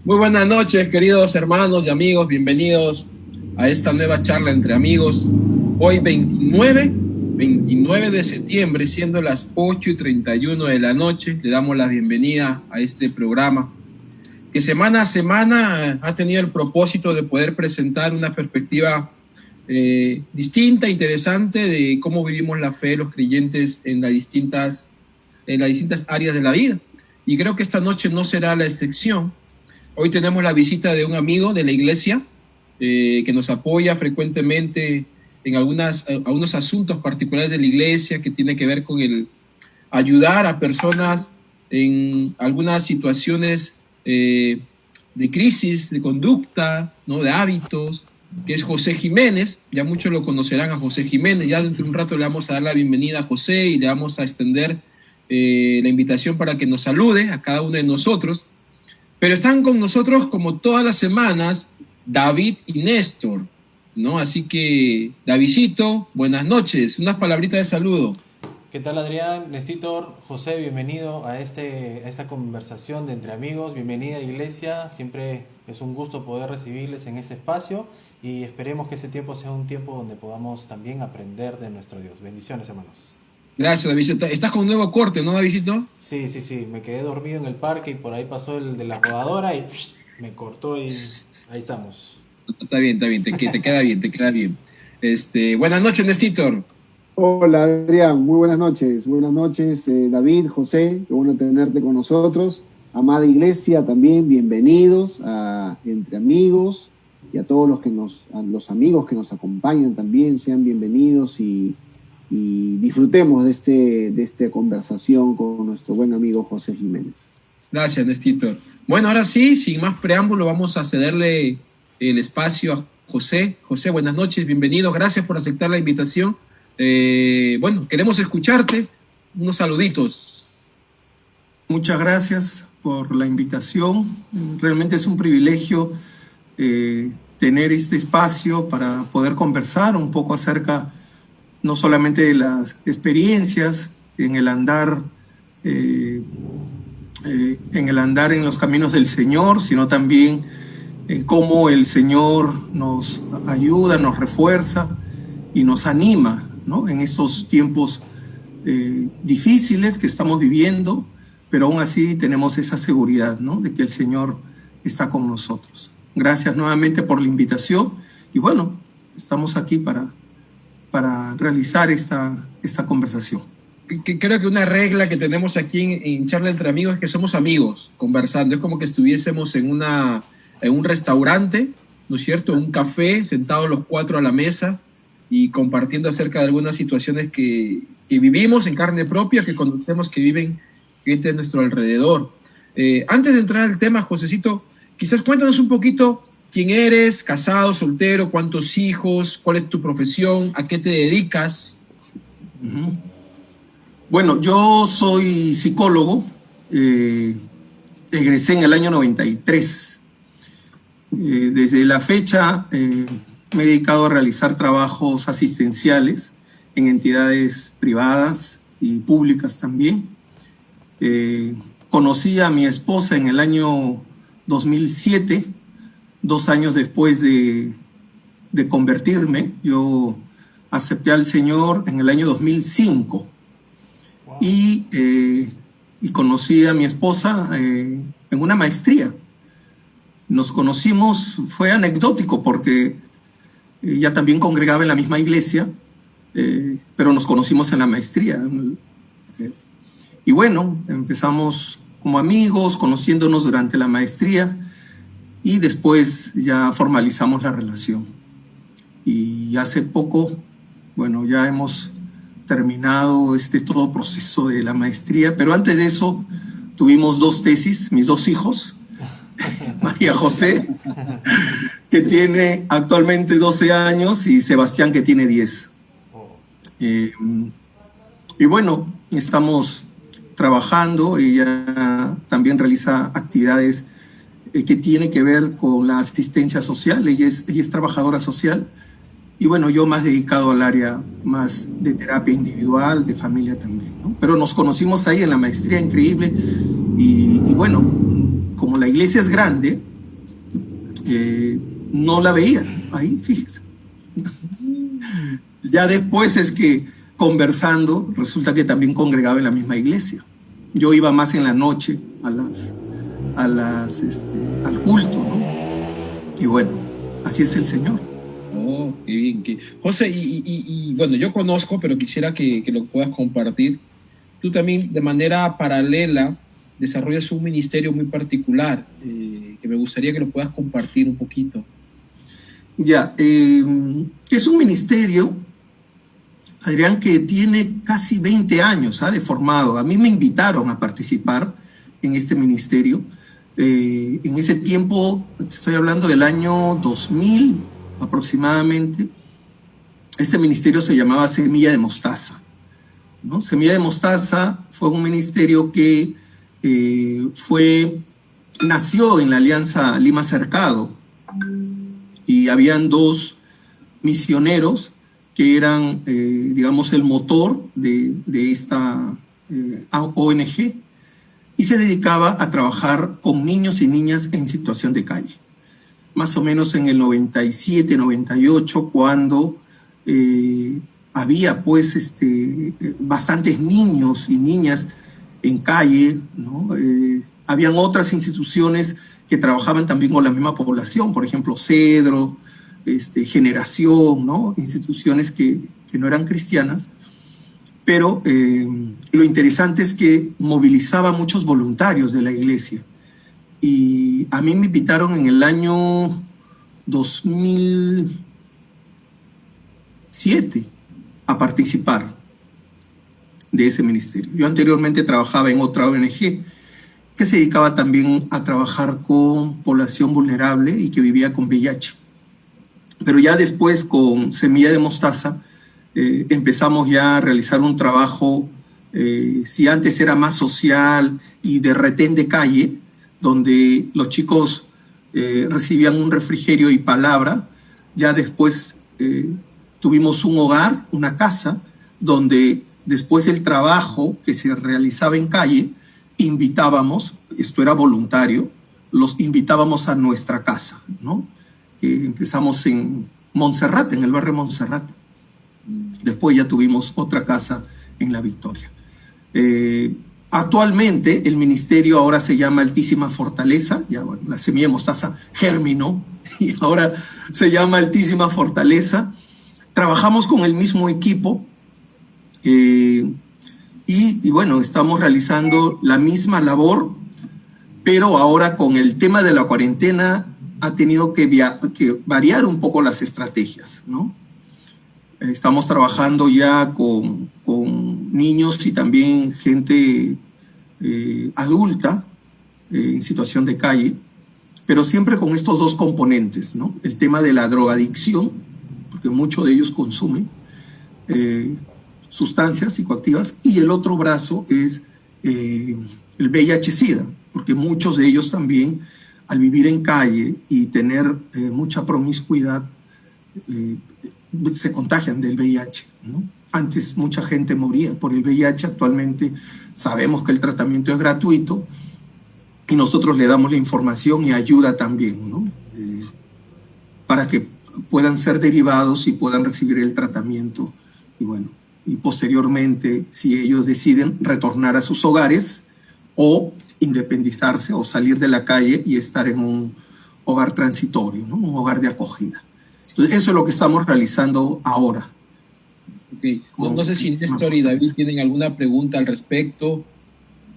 Muy buenas noches, queridos hermanos y amigos. Bienvenidos a esta nueva charla entre amigos. Hoy 29 de septiembre, siendo las 8:31 de la noche, le damos la bienvenida a este programa que semana a semana ha tenido el propósito de poder presentar una perspectiva distinta, interesante de cómo vivimos la fe de los creyentes en las distintas áreas de la vida. Y creo que esta noche no será la excepción. Hoy tenemos la visita de un amigo de la iglesia que nos apoya frecuentemente en algunos asuntos particulares de la iglesia que tiene que ver con el ayudar a personas en algunas situaciones de crisis, de conducta, ¿no? De hábitos, que es José Jiménez. Ya muchos lo conocerán a José Jiménez. Ya dentro de un rato le vamos a dar la bienvenida a José y le vamos a extender la invitación para que nos salude a cada uno de nosotros. Pero están con nosotros, como todas las semanas, David y Néstor, ¿no? Así que, Davidcito, buenas noches. Unas palabritas de saludo. ¿Qué tal, Adrián? Nestítor, José, bienvenido a esta conversación de entre amigos. Bienvenida, iglesia. Siempre es un gusto poder recibirles en este espacio y esperemos que este tiempo sea un tiempo donde podamos también aprender de nuestro Dios. Bendiciones, hermanos. Gracias, Davidcito. Estás con un nuevo corte, ¿no, Davidcito? Sí. Me quedé dormido en el parque y por ahí pasó el de la podadora y me cortó y ahí estamos. Está bien, te queda bien, te queda bien. Buenas noches, Nestítor. Hola, Adrián, muy buenas noches. Buenas noches, David, José, qué bueno tenerte con nosotros. Amada iglesia, también bienvenidos a Entre Amigos, y a todos los amigos que nos acompañan también, sean bienvenidos y disfrutemos de esta conversación con nuestro buen amigo José Jiménez. Gracias, Nestítor. Bueno, ahora sí, sin más preámbulo, vamos a cederle el espacio a José. José, buenas noches, bienvenido. Gracias por aceptar la invitación. Bueno, queremos escucharte. Unos saluditos. Muchas gracias por la invitación. Realmente es un privilegio tener este espacio para poder conversar un poco acerca no solamente de las experiencias en el andar en los caminos del Señor, sino también cómo el Señor nos ayuda, nos refuerza y nos anima, ¿no? En estos tiempos difíciles que estamos viviendo, pero aún así tenemos esa seguridad, ¿no? De que el Señor está con nosotros. Gracias nuevamente por la invitación y bueno, estamos aquí para realizar esta conversación. Creo que una regla que tenemos aquí en Charla Entre Amigos es que somos amigos conversando. Es como que estuviésemos en un restaurante, ¿no es cierto? Un café, sentados los cuatro a la mesa y compartiendo acerca de algunas situaciones que vivimos en carne propia, que conocemos que viven gente a nuestro alrededor. Antes de entrar al tema, Josecito, quizás cuéntanos un poquito quién eres, casado, soltero, cuántos hijos, cuál es tu profesión, a qué te dedicas. Bueno, yo soy psicólogo, egresé en el año 93. Desde la fecha me he dedicado a realizar trabajos asistenciales en entidades privadas y públicas también. Conocí a mi esposa en el año 2007, 2 años después de convertirme. Yo acepté al Señor en el año 2005. Wow. Y conocí a mi esposa en una maestría. Nos conocimos, fue anecdótico porque ella también congregaba en la misma iglesia, pero nos conocimos en la maestría. Y bueno, empezamos como amigos, conociéndonos durante la maestría y después ya formalizamos la relación. Y hace poco, bueno, ya hemos terminado todo proceso de la maestría, pero antes de eso tuvimos 2 tesis, mis 2 hijos, María José, que tiene actualmente 12 años, y Sebastián, que tiene 10. Y bueno, estamos trabajando. Ella también realiza actividades que tienen que ver con la asistencia social. Ella es trabajadora social. Y bueno, yo más dedicado al área más de terapia individual, de familia también, ¿no? Pero nos conocimos ahí en la maestría, increíble. Y bueno, como la iglesia es grande, no la veía ahí, fíjese. Ya después es que conversando, resulta que también congregaba en la misma iglesia. Yo iba más en la noche al culto, ¿no? Y bueno, así es el Señor. Oh, qué bien. José, bueno, yo conozco, pero quisiera que lo puedas compartir. Tú también, de manera paralela, desarrollas un ministerio muy particular, que me gustaría que lo puedas compartir un poquito. Ya, es un ministerio, Adrián, que tiene casi 20 años de formado. A mí me invitaron a participar en este ministerio. En ese tiempo, estoy hablando del año 2000 aproximadamente, este ministerio se llamaba Semilla de Mostaza, ¿no? Semilla de Mostaza fue un ministerio que nació en la Alianza Lima Cercado, y habían dos misioneros que eran, digamos, el motor de esta ONG, y se dedicaba a trabajar con niños y niñas en situación de calle. Más o menos en el 97, 98, cuando había pues bastantes niños y niñas en calle, ¿no? Habían otras instituciones que trabajaban también con la misma población, por ejemplo, Cedro, Generación, ¿no? Instituciones que no eran cristianas, pero lo interesante es que movilizaba a muchos voluntarios de la iglesia. Y a mí me invitaron en el año 2007 a participar de ese ministerio. Yo anteriormente trabajaba en otra ONG que se dedicaba también a trabajar con población vulnerable y que vivía con VIH. Pero ya después, con Semilla de Mostaza, empezamos ya a realizar un trabajo, si antes era más social y de retén de calle, donde los chicos recibían un refrigerio y palabra, ya después tuvimos un hogar, una casa, donde después del trabajo que se realizaba en calle, invitábamos, esto era voluntario, los invitábamos a nuestra casa, ¿no? Que empezamos en Montserrat, en el barrio Montserrat. Después ya tuvimos otra casa en La Victoria. Actualmente el ministerio ahora se llama Altísima Fortaleza, ya bueno, la Semilla de Mostaza germinó y ahora se llama Altísima Fortaleza. Trabajamos con el mismo equipo y bueno, estamos realizando la misma labor, pero ahora con el tema de la cuarentena ha tenido que variar un poco las estrategias, ¿no? Estamos trabajando ya con niños y también gente adulta en situación de calle, pero siempre con estos dos componentes, ¿no? El tema de la drogadicción, porque muchos de ellos consumen sustancias psicoactivas, y el otro brazo es el VIH-Sida, porque muchos de ellos también, al vivir en calle y tener mucha promiscuidad, se contagian del VIH, ¿no? Antes mucha gente moría por el VIH, actualmente sabemos que el tratamiento es gratuito y nosotros le damos la información y ayuda también, ¿no? Para que puedan ser derivados y puedan recibir el tratamiento, y bueno, y posteriormente, si ellos deciden retornar a sus hogares o independizarse o salir de la calle y estar en un hogar transitorio, ¿no? Un hogar de acogida. Entonces, eso es lo que estamos realizando ahora. Okay. No sé si Néstor y David tienen alguna pregunta al respecto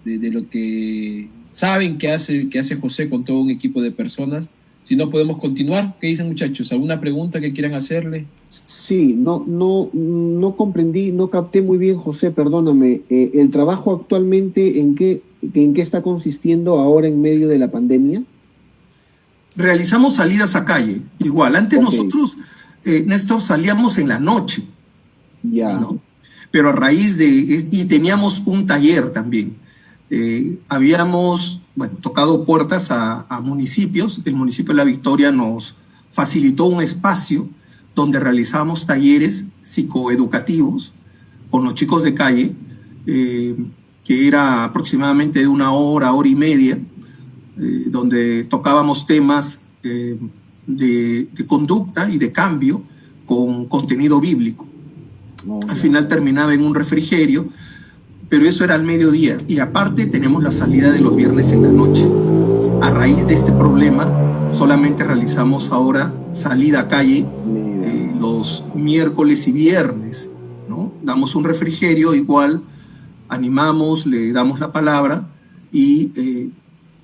de lo que saben que hace José con todo un equipo de personas. Si no, podemos continuar. ¿Qué dicen, muchachos? ¿Alguna pregunta que quieran hacerle? Sí, no comprendí, no capté muy bien, José, perdóname. ¿El trabajo actualmente en qué está consistiendo ahora en medio de la pandemia? Realizamos salidas a calle, igual. Antes nosotros, Néstor, salíamos en la noche. Ya. ¿No? Pero a raíz y teníamos un taller también. Habíamos, tocado puertas a municipios. El municipio de La Victoria nos facilitó un espacio donde realizamos talleres psicoeducativos con los chicos de calle, que era aproximadamente de 1 hora, hora y media, donde tocábamos temas de conducta y de cambio con contenido bíblico. Al final terminaba en un refrigerio, pero eso era al mediodía. Y aparte tenemos la salida de los viernes en la noche. A raíz de este problema, solamente realizamos ahora salida a calle los miércoles y viernes, ¿no? Damos un refrigerio, igual animamos, le damos la palabra y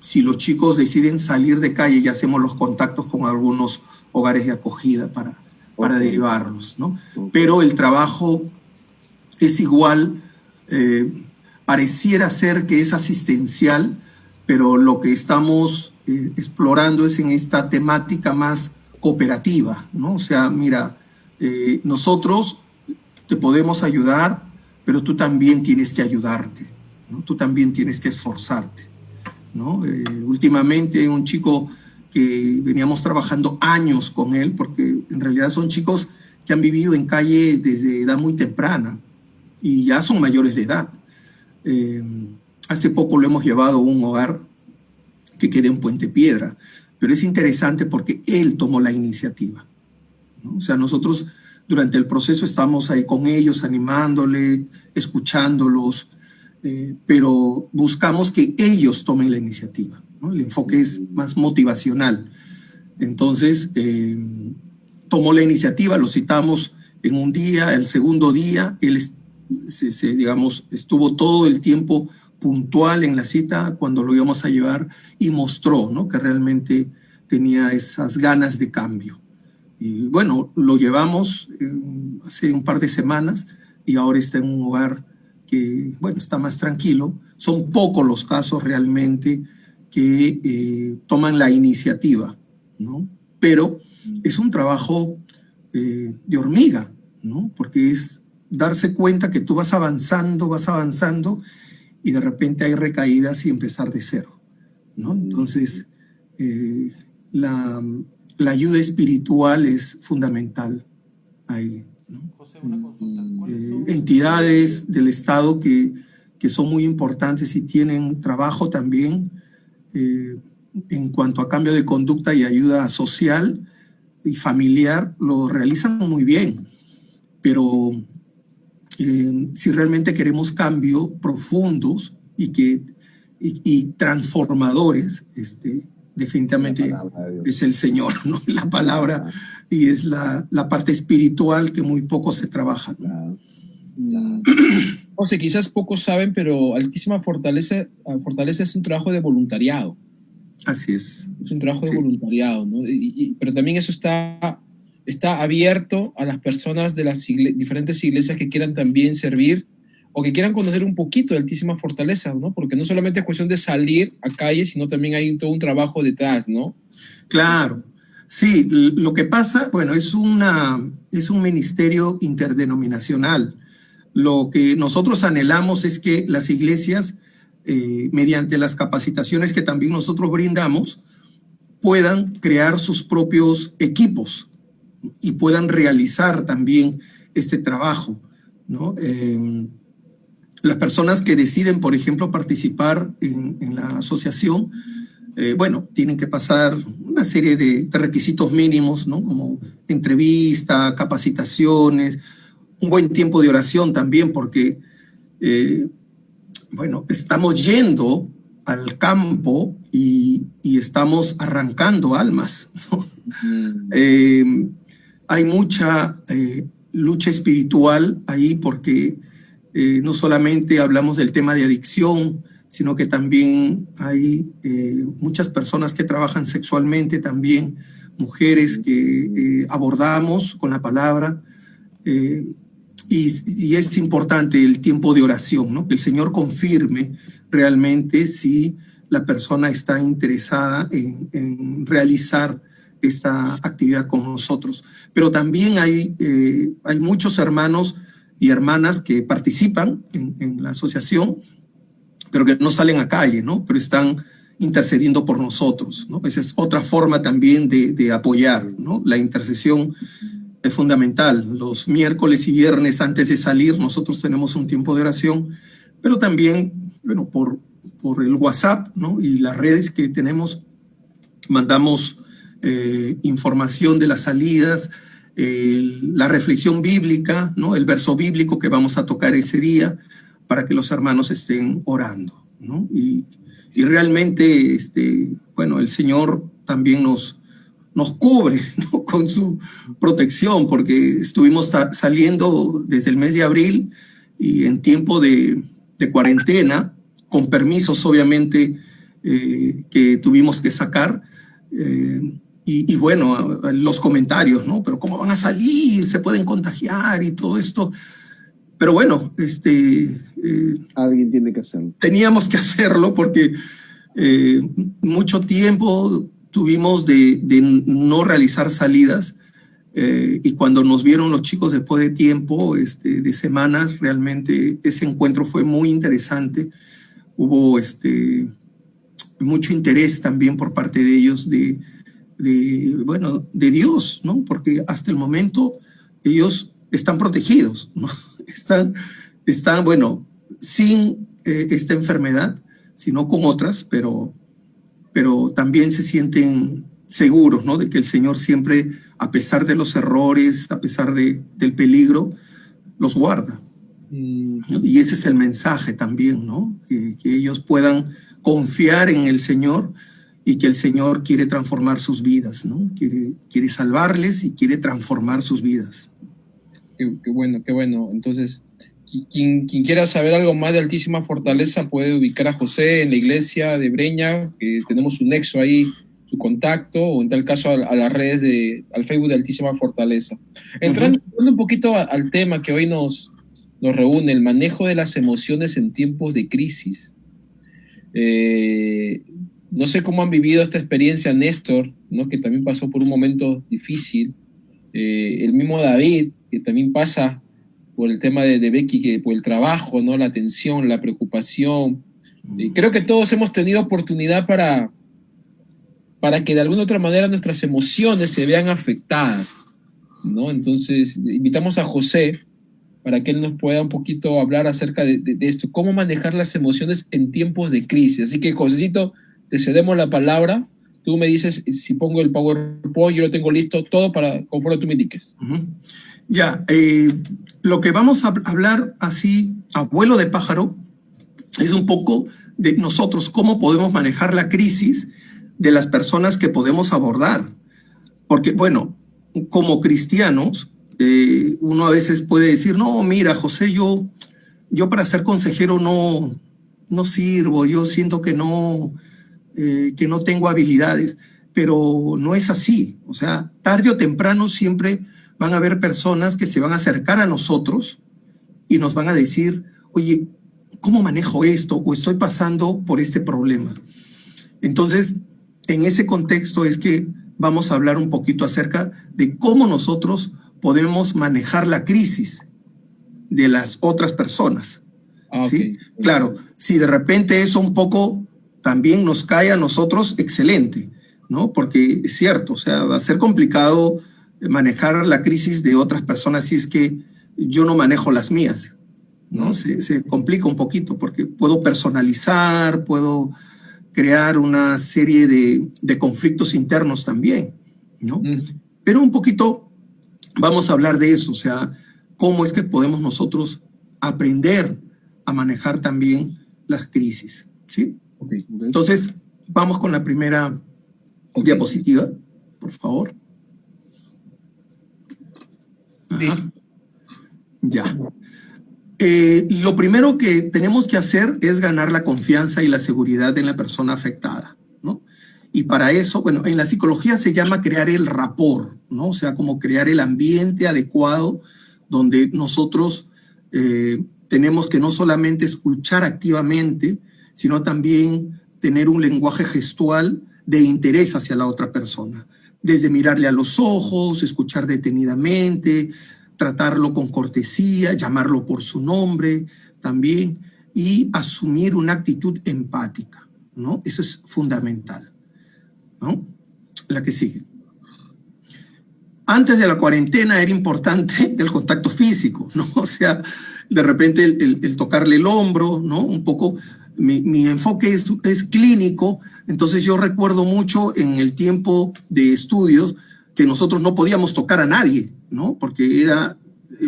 si los chicos deciden salir de calle, ya hacemos los contactos con algunos hogares de acogida para derivarlos, ¿no? Pero el trabajo es igual, pareciera ser que es asistencial, pero lo que estamos explorando es en esta temática más cooperativa, ¿no? O sea, mira, nosotros te podemos ayudar, pero tú también tienes que ayudarte, ¿no? Tú también tienes que esforzarte, ¿no? Últimamente un chico que veníamos trabajando años con él, porque en realidad son chicos que han vivido en calle desde edad muy temprana y ya son mayores de edad. Hace poco lo hemos llevado a un hogar que queda en Puente Piedra, pero es interesante porque él tomó la iniciativa, ¿no? O sea, nosotros durante el proceso estamos ahí con ellos, animándole, escuchándolos, pero buscamos que ellos tomen la iniciativa, ¿no? El enfoque es más motivacional. Entonces, tomó la iniciativa, lo citamos en un día, el segundo día, él digamos, estuvo todo el tiempo puntual en la cita cuando lo íbamos a llevar y mostró, ¿no?, que realmente tenía esas ganas de cambio. Y bueno, lo llevamos hace un par de semanas y ahora está en un hogar que, bueno, está más tranquilo. Son pocos los casos realmente que toman la iniciativa, ¿no? Pero es un trabajo de hormiga, ¿no? Porque es darse cuenta que tú vas avanzando y de repente hay recaídas y empezar de cero, ¿no? Entonces, la ayuda espiritual es fundamental ahí, ¿no? José, una consulta. Entidades del Estado que son muy importantes y tienen trabajo también en cuanto a cambio de conducta y ayuda social y familiar, lo realizan muy bien, pero si realmente queremos cambios profundos y transformadores, definitivamente es el Señor, ¿no? La palabra, y es la parte espiritual que muy poco se trabaja, ¿no? O sea, quizás pocos saben, pero Altísima Fortaleza es un trabajo de voluntariado. Así es. Es un trabajo de voluntariado, ¿no? Pero también eso está abierto a las personas de las diferentes iglesias que quieran también servir o que quieran conocer un poquito de Altísima Fortaleza, ¿no? Porque no solamente es cuestión de salir a calle, sino también hay todo un trabajo detrás, ¿no? Claro. Sí, lo que pasa, bueno, es un ministerio interdenominacional. Lo que nosotros anhelamos es que las iglesias, mediante las capacitaciones que también nosotros brindamos, puedan crear sus propios equipos y puedan realizar también este trabajo, ¿no? Las personas que deciden, por ejemplo, participar en la asociación, bueno, tienen que pasar una serie de requisitos mínimos, ¿no? Como entrevista, capacitaciones, un buen tiempo de oración también, porque, bueno, estamos yendo al campo y estamos arrancando almas, ¿no? Hay mucha lucha espiritual ahí porque no solamente hablamos del tema de adicción, sino que también hay muchas personas que trabajan sexualmente, también mujeres que abordamos con la palabra. Y es importante el tiempo de oración, ¿no? Que el Señor confirme realmente si la persona está interesada en realizar esta actividad con nosotros. Pero también hay muchos hermanos y hermanas que participan en la asociación, pero que no salen a calle, ¿no? Pero están intercediendo por nosotros, ¿no? Esa es otra forma también de apoyar, ¿no? La intercesión es fundamental. Los miércoles y viernes antes de salir nosotros tenemos un tiempo de oración, pero también, bueno, por el WhatsApp, ¿no? Y las redes que tenemos, mandamos información de las salidas, la reflexión bíblica, ¿no? El verso bíblico que vamos a tocar ese día para que los hermanos estén orando, ¿no? Y realmente, bueno, el Señor también nos cubre, ¿no? Con su protección, porque estuvimos saliendo desde el mes de abril y en tiempo de cuarentena, con permisos obviamente que tuvimos que sacar, y bueno, los comentarios, ¿no? Pero ¿cómo van a salir? ¿Se pueden contagiar? Y todo esto. Pero bueno, alguien tiene que hacerlo. Teníamos que hacerlo porque mucho tiempo tuvimos de no realizar salidas, y cuando nos vieron los chicos después de tiempo, de semanas, realmente ese encuentro fue muy interesante. Hubo mucho interés también por parte de ellos bueno, de Dios, ¿no? Porque hasta el momento ellos están protegidos, ¿no? Están, bueno, sin esta enfermedad, sino con otras, pero también se sienten seguros, ¿no? De que el Señor siempre, a pesar de los errores, a pesar del peligro, los guarda. ¿No? Y ese es el mensaje también, ¿no? Que ellos puedan confiar en el Señor y que el Señor quiere transformar sus vidas, ¿no? Quiere salvarles y quiere transformar sus vidas. Qué bueno, qué bueno. Entonces, quien quiera saber algo más de Altísima Fortaleza puede ubicar a José en la iglesia de Breña, que tenemos un nexo ahí, su contacto, o en tal caso a las redes, al Facebook de Altísima Fortaleza. Entrando un poquito al tema que hoy nos reúne, el manejo de las emociones en tiempos de crisis. No sé cómo han vivido esta experiencia Néstor, ¿no? Que también pasó por un momento difícil. El mismo David, que también pasa por el tema de Becky, que por el trabajo, ¿no? La tensión, la preocupación. Creo que todos hemos tenido oportunidad para que de alguna u otra manera nuestras emociones se vean afectadas, ¿no? Entonces, invitamos a José para que él nos pueda un poquito hablar acerca de esto, cómo manejar las emociones en tiempos de crisis. Así que, Josécito, te cedemos la palabra. Tú me dices si pongo el PowerPoint, yo lo tengo listo, todo conforme tú me indiques. Ya, lo que vamos a hablar así, a vuelo de pájaro, es un poco de nosotros, cómo podemos manejar la crisis de las personas que podemos abordar. Porque, bueno, como cristianos, uno a veces puede decir, no, mira, José, yo para ser consejero no sirvo, yo siento que no tengo habilidades, pero no es así. O sea, tarde o temprano siempre van a haber personas que se van a acercar a nosotros y nos van a decir, oye, ¿cómo manejo esto? O estoy pasando por este problema. Entonces, en ese contexto es que vamos a hablar un poquito acerca de cómo nosotros podemos manejar la crisis de las otras personas. ¿Sí? Claro, si de repente eso un poco también nos cae a nosotros, excelente, ¿no? Porque es cierto, o sea, va a ser complicado manejar la crisis de otras personas si es que yo no manejo las mías, ¿no? Se complica un poquito porque puedo personalizar, puedo crear una serie de conflictos internos también, ¿no? Pero un poquito vamos a hablar de eso, o sea, cómo es que podemos nosotros aprender a manejar también las crisis, ¿sí? Okay. Entonces, vamos con la primera diapositiva, por favor. Ajá. Ya. Lo primero que tenemos que hacer es ganar la confianza y la seguridad en la persona afectada, ¿no? Y para eso, bueno, en la psicología se llama crear el rapport, ¿no? O sea, como crear el ambiente adecuado donde nosotros tenemos que no solamente escuchar activamente, sino también tener un lenguaje gestual de interés hacia la otra persona. Desde mirarle a los ojos, escuchar detenidamente, tratarlo con cortesía, llamarlo por su nombre también, y asumir una actitud empática, ¿no? Eso es fundamental, ¿no? La que sigue. Antes de la cuarentena era importante el contacto físico, ¿no? O sea, de repente el tocarle el hombro, ¿no? Un poco mi enfoque es clínico. Entonces yo recuerdo mucho en el tiempo de estudios que nosotros no podíamos tocar a nadie, ¿no? Porque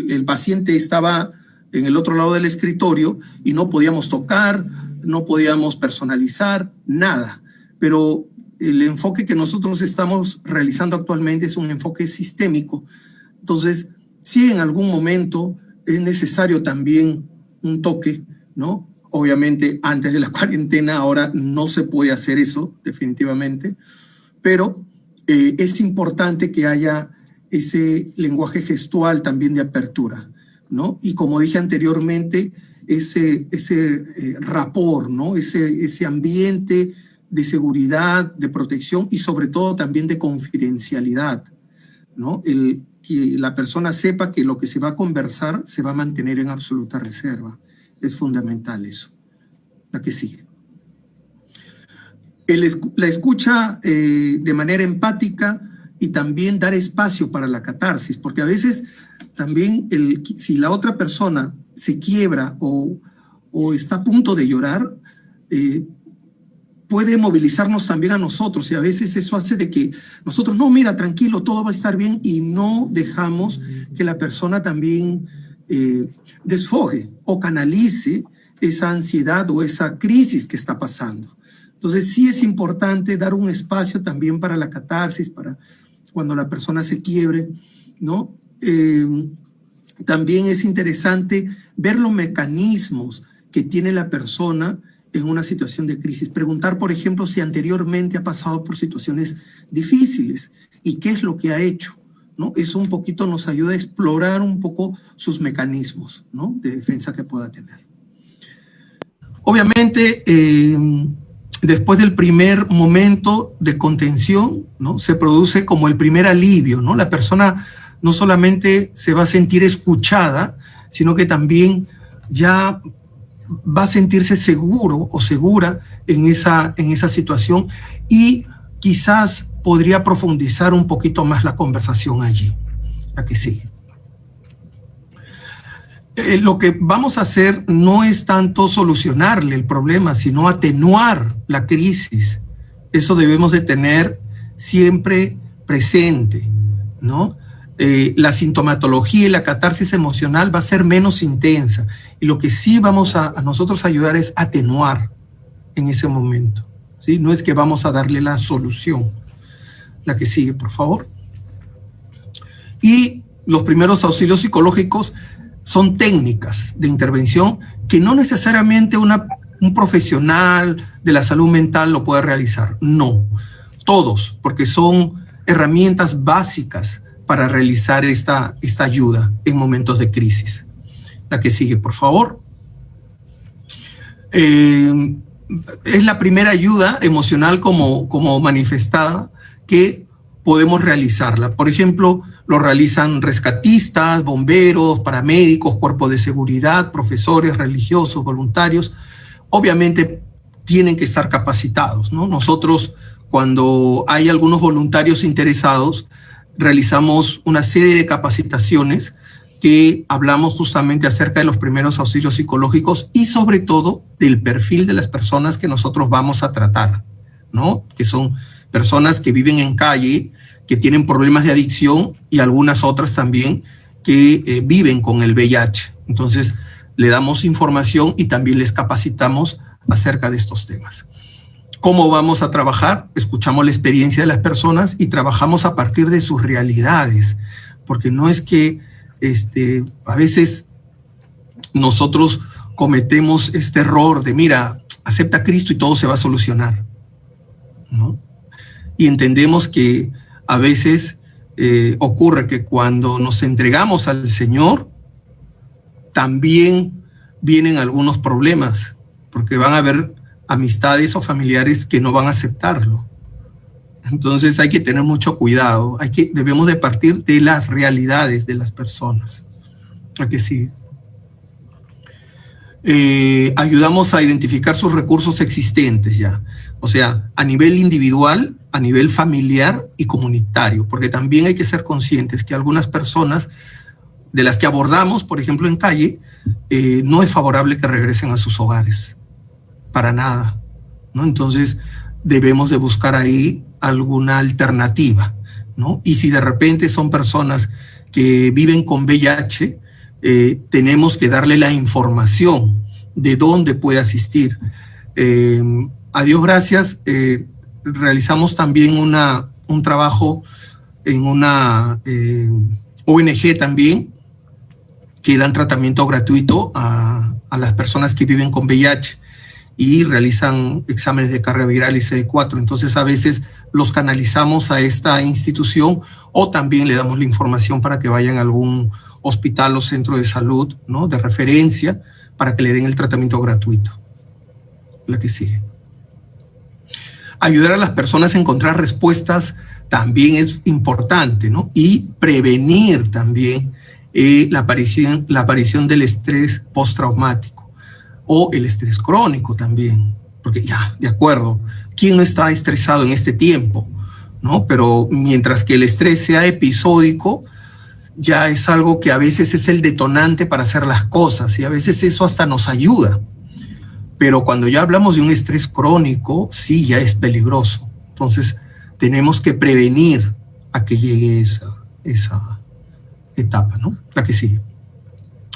el paciente estaba en el otro lado del escritorio y no podíamos tocar, no podíamos personalizar, nada. Pero el enfoque que nosotros estamos realizando actualmente es un enfoque sistémico. Entonces, si en algún momento es necesario también un toque, ¿no? Obviamente, antes de la cuarentena, ahora no se puede hacer eso, definitivamente, pero es importante que haya ese lenguaje gestual también de apertura, ¿no? Y como dije anteriormente, ese rapport, ¿no? Ese ambiente de seguridad, de protección y sobre todo también de confidencialidad, ¿no? Que la persona sepa que lo que se va a conversar se va a mantener en absoluta reserva. Es fundamental eso. La que sigue. La escucha de manera empática y también dar espacio para la catarsis, porque a veces también si la otra persona se quiebra o está a punto de llorar, puede movilizarnos también a nosotros, y a veces eso hace de que nosotros, no, mira, tranquilo, todo va a estar bien, y no dejamos que la persona también desfogue o canalice esa ansiedad o esa crisis que está pasando. Entonces sí es importante dar un espacio también para la catarsis, para cuando la persona se quiebre, ¿no? También es interesante ver los mecanismos que tiene la persona en una situación de crisis. Preguntar, por ejemplo, si anteriormente ha pasado por situaciones difíciles y qué es lo que ha hecho, ¿no? Eso un poquito nos ayuda a explorar un poco sus mecanismos, ¿no? De defensa que pueda tener. Obviamente, después del primer momento de contención, ¿no? Se produce como el primer alivio, ¿no? La persona no solamente se va a sentir escuchada, sino que también ya va a sentirse seguro o segura en esa situación, y quizás podría profundizar un poquito más la conversación allí. La que sigue. Lo que vamos a hacer no es tanto solucionarle el problema, sino atenuar la crisis. Eso debemos de tener siempre presente, ¿no? La sintomatología y la catarsis emocional va a ser menos intensa, y lo que sí vamos a nosotros ayudar es atenuar en ese momento, ¿sí? No es que vamos a darle la solución. La que sigue, por favor. Y los primeros auxilios psicológicos son técnicas de intervención que no necesariamente un profesional de la salud mental lo puede realizar. No, todos, porque son herramientas básicas para realizar esta ayuda en momentos de crisis. La que sigue, por favor. Es la primera ayuda emocional como manifestada que podemos realizarla. Por ejemplo, lo realizan rescatistas, bomberos, paramédicos, cuerpos de seguridad, profesores, religiosos, voluntarios. Obviamente tienen que estar capacitados, ¿no? Nosotros, cuando hay algunos voluntarios interesados, realizamos una serie de capacitaciones que hablamos justamente acerca de los primeros auxilios psicológicos y sobre todo del perfil de las personas que nosotros vamos a tratar, ¿no? Que son personas que viven en calle, que tienen problemas de adicción, y algunas otras también que viven con el VIH. Entonces, le damos información y también les capacitamos acerca de estos temas. ¿Cómo vamos a trabajar? Escuchamos la experiencia de las personas y trabajamos a partir de sus realidades, porque no es que a veces nosotros cometemos este error de, mira, acepta a Cristo y todo se va a solucionar, ¿no? Y entendemos que a veces ocurre que cuando nos entregamos al Señor, también vienen algunos problemas, porque van a haber amistades o familiares que no van a aceptarlo. Entonces hay que tener mucho cuidado, debemos de partir de las realidades de las personas. Aquí sí. Ayudamos a identificar sus recursos existentes ya, o sea, a nivel individual, a nivel familiar y comunitario, porque también hay que ser conscientes que algunas personas de las que abordamos, por ejemplo en calle, no es favorable que regresen a sus hogares. para nada, ¿no? Entonces debemos de buscar ahí alguna alternativa, ¿no? Y si de repente son personas que viven con VIH, tenemos que darle la información de dónde puede asistir. A Dios gracias, realizamos también un trabajo en una ONG también, que dan tratamiento gratuito a las personas que viven con VIH y realizan exámenes de carga viral y CD4. Entonces a veces los canalizamos a esta institución o también le damos la información para que vayan a algún hospital o centro de salud, ¿no?, de referencia, para que le den el tratamiento gratuito. La que sigue. Ayudar a las personas a encontrar respuestas también es importante, ¿no? Y prevenir también la aparición del estrés postraumático o el estrés crónico también, porque ya, de acuerdo, ¿quién no está estresado en este tiempo? ¿No? Pero mientras que el estrés sea episódico, ya es algo que a veces es el detonante para hacer las cosas y a veces eso hasta nos ayuda. Pero cuando ya hablamos de un estrés crónico, sí, ya es peligroso. Entonces, tenemos que prevenir a que llegue esa etapa, ¿no? La que sigue.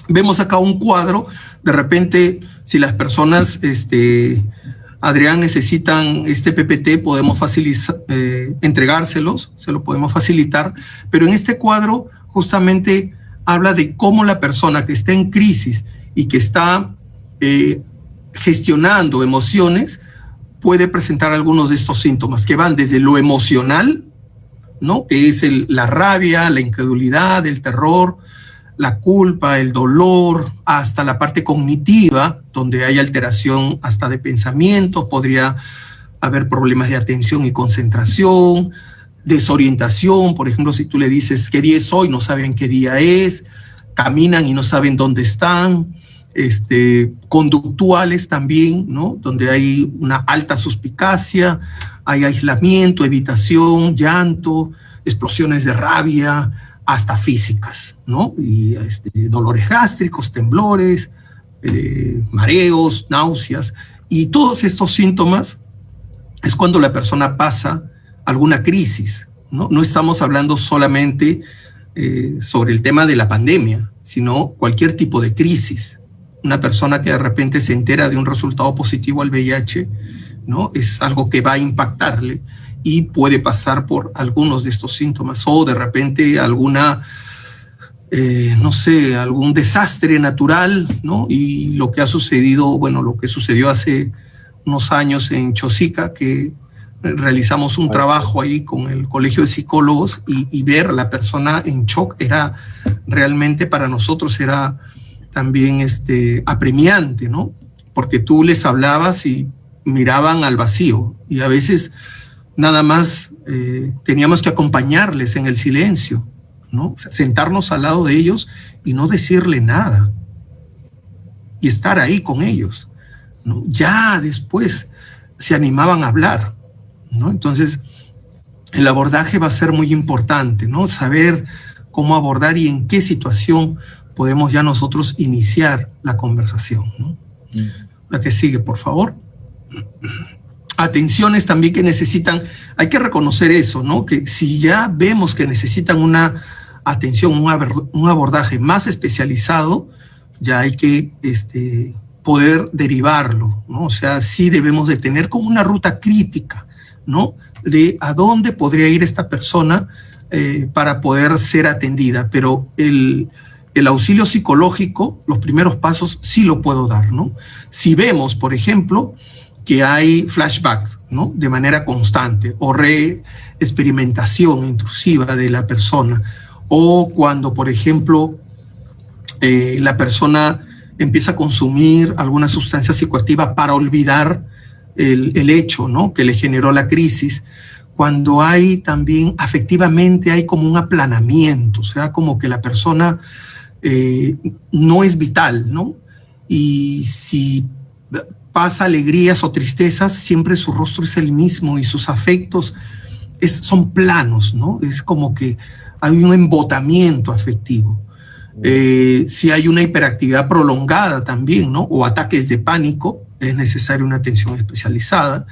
Vemos acá un cuadro, de repente, si las personas, Adrián, necesitan este PPT, podemos entregárselos, se lo podemos facilitar, pero en este cuadro justamente habla de cómo la persona que está en crisis y que está gestionando emociones puede presentar algunos de estos síntomas que van desde lo emocional, ¿no?, que es la rabia, la incredulidad, el terror, la culpa, el dolor, hasta la parte cognitiva, donde hay alteración hasta de pensamientos, podría haber problemas de atención y concentración, desorientación, por ejemplo, si tú le dices qué día es hoy, no saben qué día es, caminan y no saben dónde están, conductuales también, ¿no?, donde hay una alta suspicacia, hay aislamiento, evitación, llanto, explosiones de rabia, hasta físicas, ¿no? Y dolores gástricos, temblores, mareos, náuseas, y todos estos síntomas es cuando la persona pasa alguna crisis, ¿no? No estamos hablando solamente sobre el tema de la pandemia, sino cualquier tipo de crisis. Una persona que de repente se entera de un resultado positivo al VIH, ¿no?, es algo que va a impactarle y puede pasar por algunos de estos síntomas, o de repente alguna, no sé, algún desastre natural, ¿no? Y lo que ha sucedido, bueno, lo que sucedió hace unos años en Chosica, que realizamos un trabajo ahí con el Colegio de Psicólogos y ver a la persona en shock era realmente para nosotros era también apremiante, ¿no? Porque tú les hablabas y miraban al vacío y a veces nada más teníamos que acompañarles en el silencio, ¿no? Sentarnos al lado de ellos y no decirle nada y estar ahí con ellos, ¿no? Ya después se animaban a hablar, ¿no? Entonces el abordaje va a ser muy importante, ¿no? Saber cómo abordar y en qué situación podemos ya nosotros iniciar la conversación, ¿no? La que sigue, por favor. Atenciones también que necesitan, hay que reconocer eso, ¿no? Que si ya vemos que necesitan una atención, un abordaje más especializado, ya hay que poder derivarlo, ¿no? O sea, sí debemos de tener como una ruta crítica, ¿no? De a dónde podría ir esta persona para poder ser atendida, pero el auxilio psicológico, los primeros pasos sí lo puedo dar, ¿no? Si vemos, por ejemplo, que hay flashbacks, ¿no?, de manera constante, o reexperimentación intrusiva de la persona, o cuando, por ejemplo, la persona empieza a consumir alguna sustancia psicoactiva para olvidar el hecho, ¿no?, que le generó la crisis, cuando hay también, afectivamente, hay como un aplanamiento, o sea, como que la persona no es vital, ¿no? Y si pasa alegrías o tristezas, siempre su rostro es el mismo y sus afectos son planos, ¿no? Es como que hay un embotamiento afectivo. Si hay una hiperactividad prolongada también, ¿no? O ataques de pánico, es necesaria una atención especializada.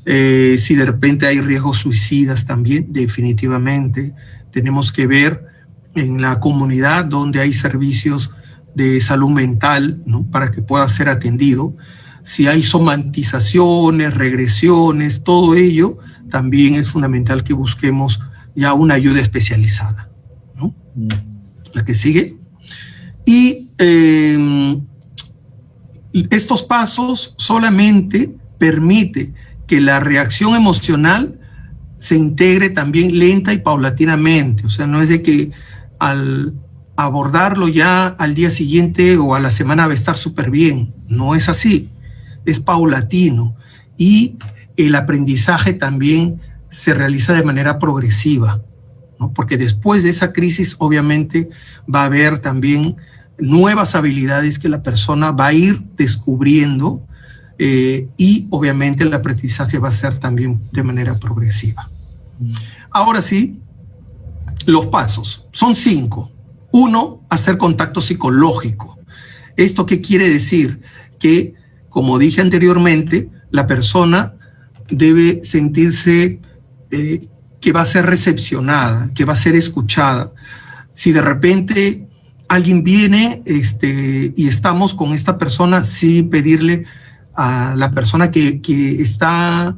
Si de repente hay riesgos suicidas también, definitivamente tenemos que ver en la comunidad donde hay servicios de salud mental, ¿no? Para que pueda ser atendido. Si hay somatizaciones, regresiones, todo ello, también es fundamental que busquemos ya una ayuda especializada, ¿no? La que sigue. Y estos pasos solamente permite que la reacción emocional se integre también lenta y paulatinamente. O sea, no es de que al abordarlo ya al día siguiente o a la semana va a estar súper bien. No es así. Es paulatino. Y el aprendizaje también se realiza de manera progresiva, ¿no? Porque después de esa crisis, obviamente, va a haber también nuevas habilidades que la persona va a ir descubriendo, y obviamente el aprendizaje va a ser también de manera progresiva. Ahora sí, los pasos son 5. 1, hacer contacto psicológico. ¿Esto qué quiere decir? Que, como dije anteriormente, la persona debe sentirse que va a ser recepcionada, que va a ser escuchada. Si de repente alguien viene y estamos con esta persona, sí pedirle a la persona que está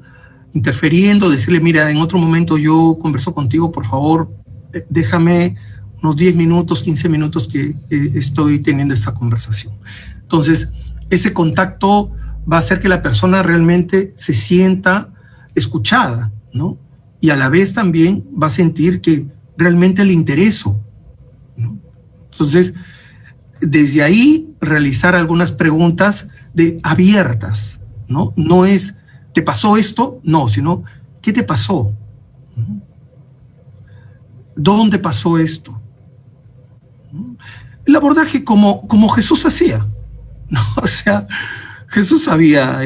interfiriendo, decirle, mira, en otro momento yo converso contigo, por favor, déjame unos 10 minutos, 15 minutos que estoy teniendo esta conversación. Entonces, ese contacto va a hacer que la persona realmente se sienta escuchada, ¿no? Y a la vez también va a sentir que realmente le intereso, ¿no? Entonces, desde ahí realizar algunas preguntas abiertas, ¿no? No es, ¿te pasó esto? No, sino, ¿qué te pasó? ¿Dónde pasó esto? El abordaje como Jesús hacía, ¿no? O sea, Jesús sabía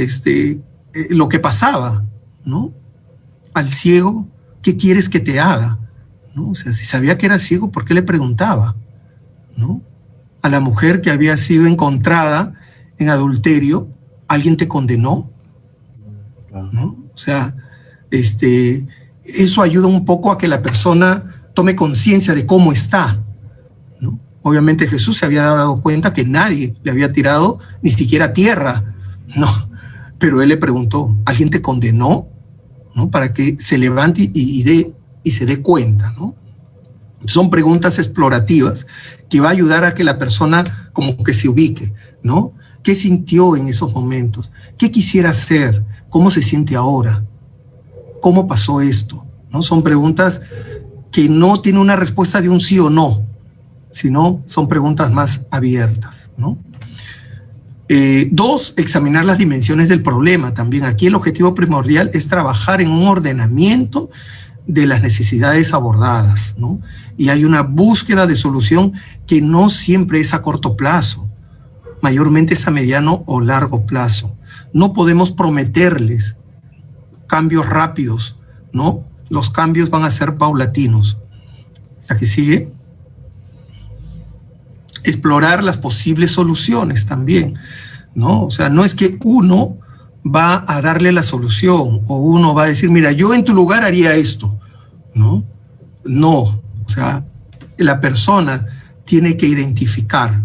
lo que pasaba, ¿no? Al ciego, ¿qué quieres que te haga? ¿No? O sea, si sabía que era ciego, ¿por qué le preguntaba? ¿No? A la mujer que había sido encontrada en adulterio, ¿alguien te condenó? ¿No? O sea, eso ayuda un poco a que la persona tome conciencia de cómo está, ¿no? Obviamente Jesús se había dado cuenta que nadie le había tirado ni siquiera tierra, ¿no? Pero él le preguntó, ¿alguien te condenó? ¿No? Para que se levante y se dé cuenta, ¿no? Son preguntas explorativas que va a ayudar a que la persona como que se ubique, ¿no? ¿Qué sintió en esos momentos? ¿Qué quisiera hacer? ¿Cómo se siente ahora? ¿Cómo pasó esto? ¿No? Son preguntas que no tienen una respuesta de un sí o no, sino son preguntas más abiertas, ¿no? 2, examinar las dimensiones del problema. También aquí el objetivo primordial es trabajar en un ordenamiento de las necesidades abordadas, ¿no? Y hay una búsqueda de solución que no siempre es a corto plazo, mayormente es a mediano o largo plazo. No podemos prometerles cambios rápidos, ¿no? Los cambios van a ser paulatinos. La que sigue. Explorar las posibles soluciones también, ¿no? O sea, no es que uno va a darle la solución o uno va a decir, mira, yo en tu lugar haría esto, ¿no? No, o sea, la persona tiene que identificar.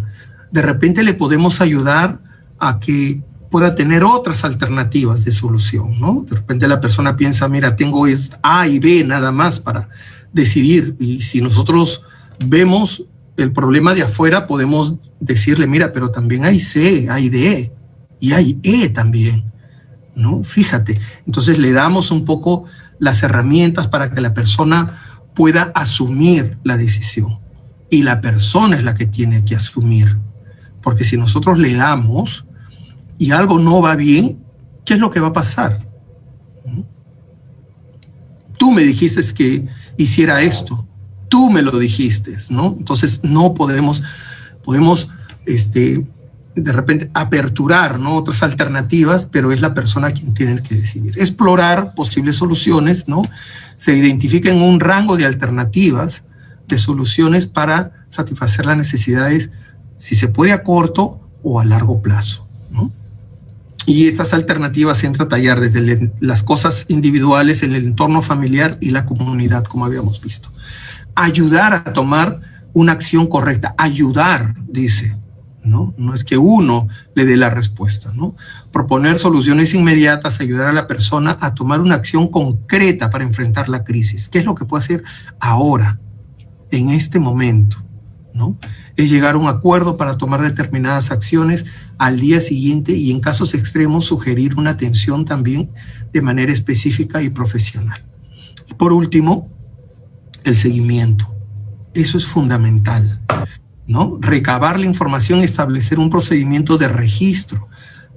De repente le podemos ayudar a que pueda tener otras alternativas de solución, ¿no? De repente la persona piensa, mira, tengo A y B nada más para decidir, y si nosotros vemos el problema de afuera, podemos decirle, mira, pero también hay C, hay D y hay E también, ¿no? Fíjate. Entonces le damos un poco las herramientas para que la persona pueda asumir la decisión. Y la persona es la que tiene que asumir. Porque si nosotros le damos y algo no va bien, ¿qué es lo que va a pasar? Tú me dijiste que hiciera esto. Tú me lo dijiste, ¿no? Entonces no podemos de repente aperturar, ¿no? Otras alternativas, pero es la persona quien tiene que decidir. Explorar posibles soluciones, ¿no? Se identifiquen un rango de alternativas, de soluciones para satisfacer las necesidades, si se puede a corto o a largo plazo, ¿no? Y estas alternativas se entran a tallar desde las cosas individuales, el entorno familiar y la comunidad, como habíamos visto. Ayudar a tomar una acción correcta, ayudar, dice, ¿no? No es que uno le dé la respuesta, ¿no? Proponer soluciones inmediatas, ayudar a la persona a tomar una acción concreta para enfrentar la crisis. ¿Qué es lo que puede hacer ahora, en este momento, ¿no? Es llegar a un acuerdo para tomar determinadas acciones al día siguiente y en casos extremos sugerir una atención también de manera específica y profesional. Y por último, el seguimiento. Eso es fundamental, ¿no? Recabar la información, establecer un procedimiento de registro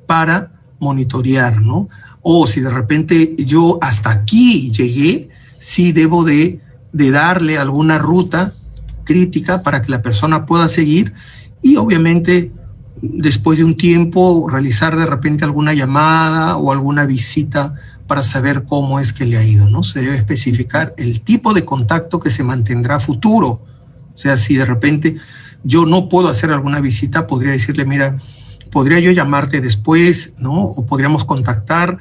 para monitorear, ¿no? O si de repente yo hasta aquí llegué, sí debo de darle alguna ruta crítica para que la persona pueda seguir y obviamente después de un tiempo realizar de repente alguna llamada o alguna visita para saber cómo es que le ha ido, ¿no? Se debe especificar el tipo de contacto que se mantendrá a futuro. O sea, si de repente yo no puedo hacer alguna visita, podría decirle, mira, podría yo llamarte después, ¿no? O podríamos contactar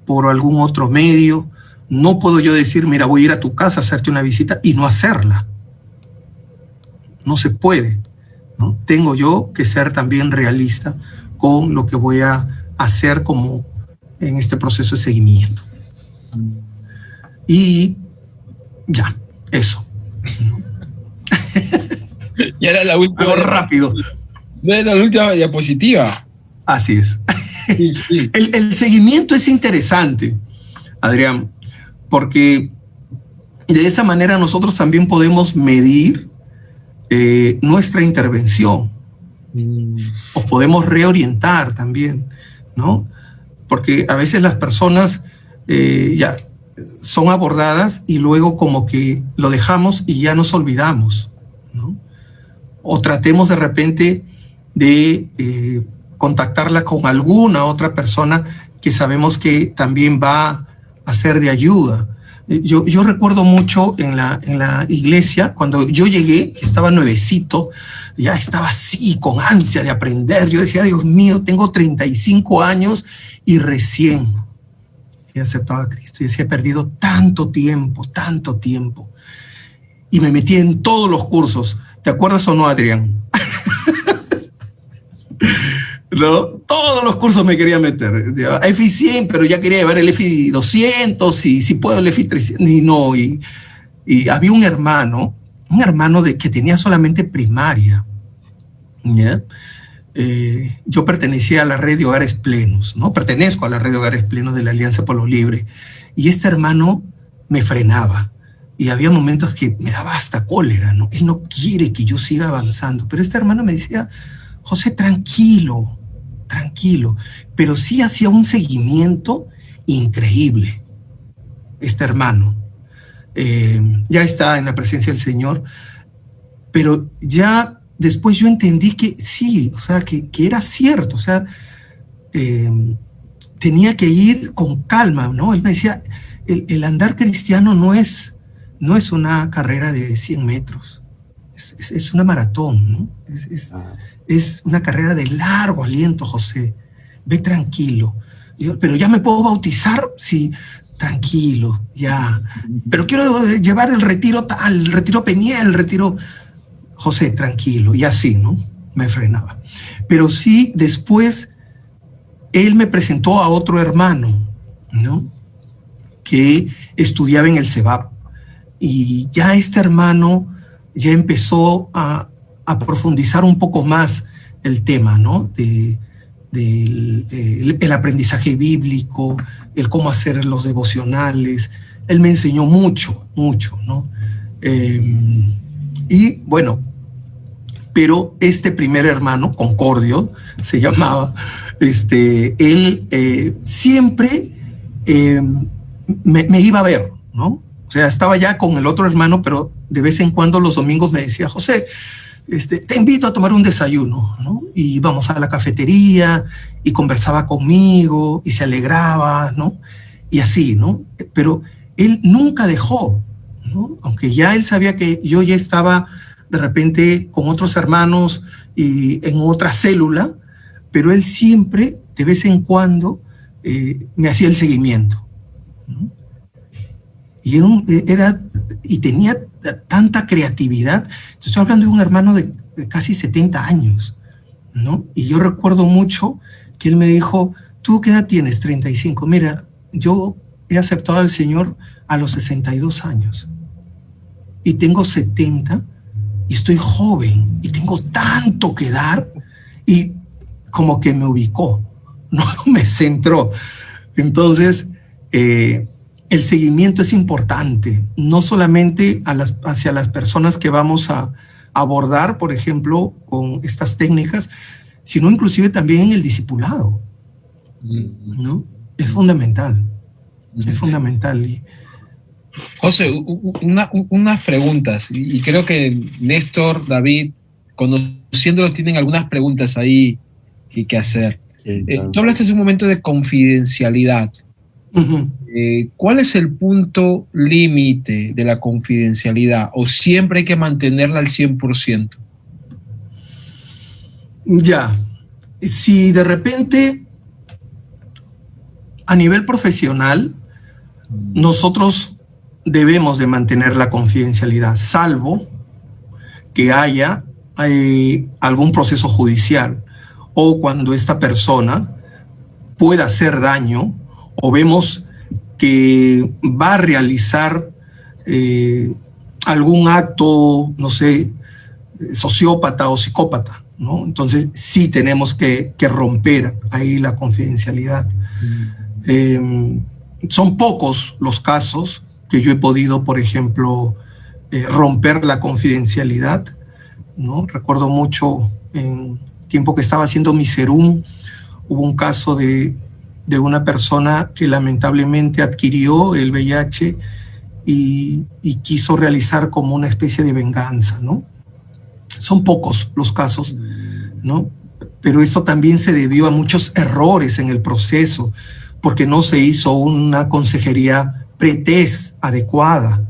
por algún otro medio. No puedo yo decir, mira, voy a ir a tu casa a hacerte una visita y no hacerla. No se puede, ¿no? Tengo yo que ser también realista con lo que voy a hacer como en este proceso de seguimiento. Y ya, eso. Ya era la última. Algo rápido. No era la última diapositiva. Así es. Sí, sí. El seguimiento es interesante, Adrián, porque de esa manera nosotros también podemos medir nuestra intervención o podemos reorientar también, ¿no? Porque a veces las personas ya son abordadas y luego como que lo dejamos y ya nos olvidamos, ¿no? O tratemos de repente de contactarla con alguna otra persona que sabemos que también va a ser de ayuda. Yo recuerdo mucho en la iglesia, cuando yo llegué, estaba nuevecito, ya estaba así, con ansia de aprender. Yo decía, Dios mío, tengo 35 años y recién he aceptado a Cristo. Y decía, he perdido tanto tiempo. Y me metí en todos los cursos. ¿Te acuerdas o no, Adrián? ¿No? Todos los cursos me quería meter. EFI 100, pero ya quería llevar el EFI 200 y si puedo el EFI 300. Y no, y había un hermano que tenía solamente primaria. ¿Ya? Yo pertenecía a la red de hogares plenos, ¿no? Pertenezco a la red de hogares plenos de la Alianza Pueblo Libre. Y este hermano me frenaba. Y había momentos que me daba hasta cólera, ¿no? Él no quiere que yo siga avanzando. Pero este hermano me decía, José, tranquilo, pero sí hacía un seguimiento increíble. Este hermano ya está en la presencia del Señor, pero ya después yo entendí que sí, o sea, que era cierto, o sea, tenía que ir con calma, ¿no? Él me decía, el andar cristiano no es una carrera de 100 metros, es una maratón, ¿no? Es una carrera de largo aliento, José. Ve tranquilo. Pero ya me puedo bautizar, sí, tranquilo, ya. Pero quiero llevar el retiro tal, el retiro Peniel, el retiro... José, tranquilo, y así, ¿no? Me frenaba. Pero sí, después, él me presentó a otro hermano, ¿no? Que estudiaba en el CEBAP. Y ya este hermano ya empezó a profundizar un poco más el tema, ¿no? El aprendizaje bíblico, el cómo hacer los devocionales. Él me enseñó mucho, ¿no? Y bueno, pero este primer hermano, Concordio, se llamaba, él siempre me iba a ver, ¿no? O sea, estaba ya con el otro hermano, pero de vez en cuando los domingos me decía, José, te invito a tomar un desayuno, ¿no? Y íbamos a la cafetería y conversaba conmigo y se alegraba, ¿no? Y así, ¿no? Pero él nunca dejó, ¿no? Aunque ya él sabía que yo ya estaba de repente con otros hermanos y en otra célula, pero él siempre, de vez en cuando, me hacía el seguimiento, ¿no? Y tenía tanta creatividad. Estoy hablando de un hermano de casi 70 años, ¿no? Y yo recuerdo mucho que él me dijo, ¿tú qué edad tienes? 35. Mira, yo he aceptado al Señor a los 62 años y tengo 70 y estoy joven y tengo tanto que dar, y como que me ubicó, no me centró. Entonces, el seguimiento es importante, no solamente hacia las personas que vamos a abordar, por ejemplo, con estas técnicas, sino inclusive también en el discipulado, ¿no? Es fundamental, es fundamental. José, unas preguntas, y creo que Néstor, David, conociéndolos, tienen algunas preguntas ahí que hacer. Tú hablaste hace un momento de confidencialidad. ¿Cuál es el punto límite de la confidencialidad? ¿O siempre hay que mantenerla al 100%? Ya, si de repente a nivel profesional nosotros debemos de mantener la confidencialidad, salvo que haya algún proceso judicial o cuando esta persona pueda hacer daño o vemos que va a realizar algún acto, no sé, sociópata o psicópata, ¿no? Entonces sí tenemos que romper ahí la confidencialidad. Son pocos los casos que yo he podido, por ejemplo, romper la confidencialidad, ¿no? Recuerdo mucho en tiempo que estaba haciendo mi serum, hubo un caso de una persona que lamentablemente adquirió el VIH y quiso realizar como una especie de venganza, ¿no? Son pocos los casos, ¿no? Pero eso también se debió a muchos errores en el proceso, porque no se hizo una consejería pretest adecuada,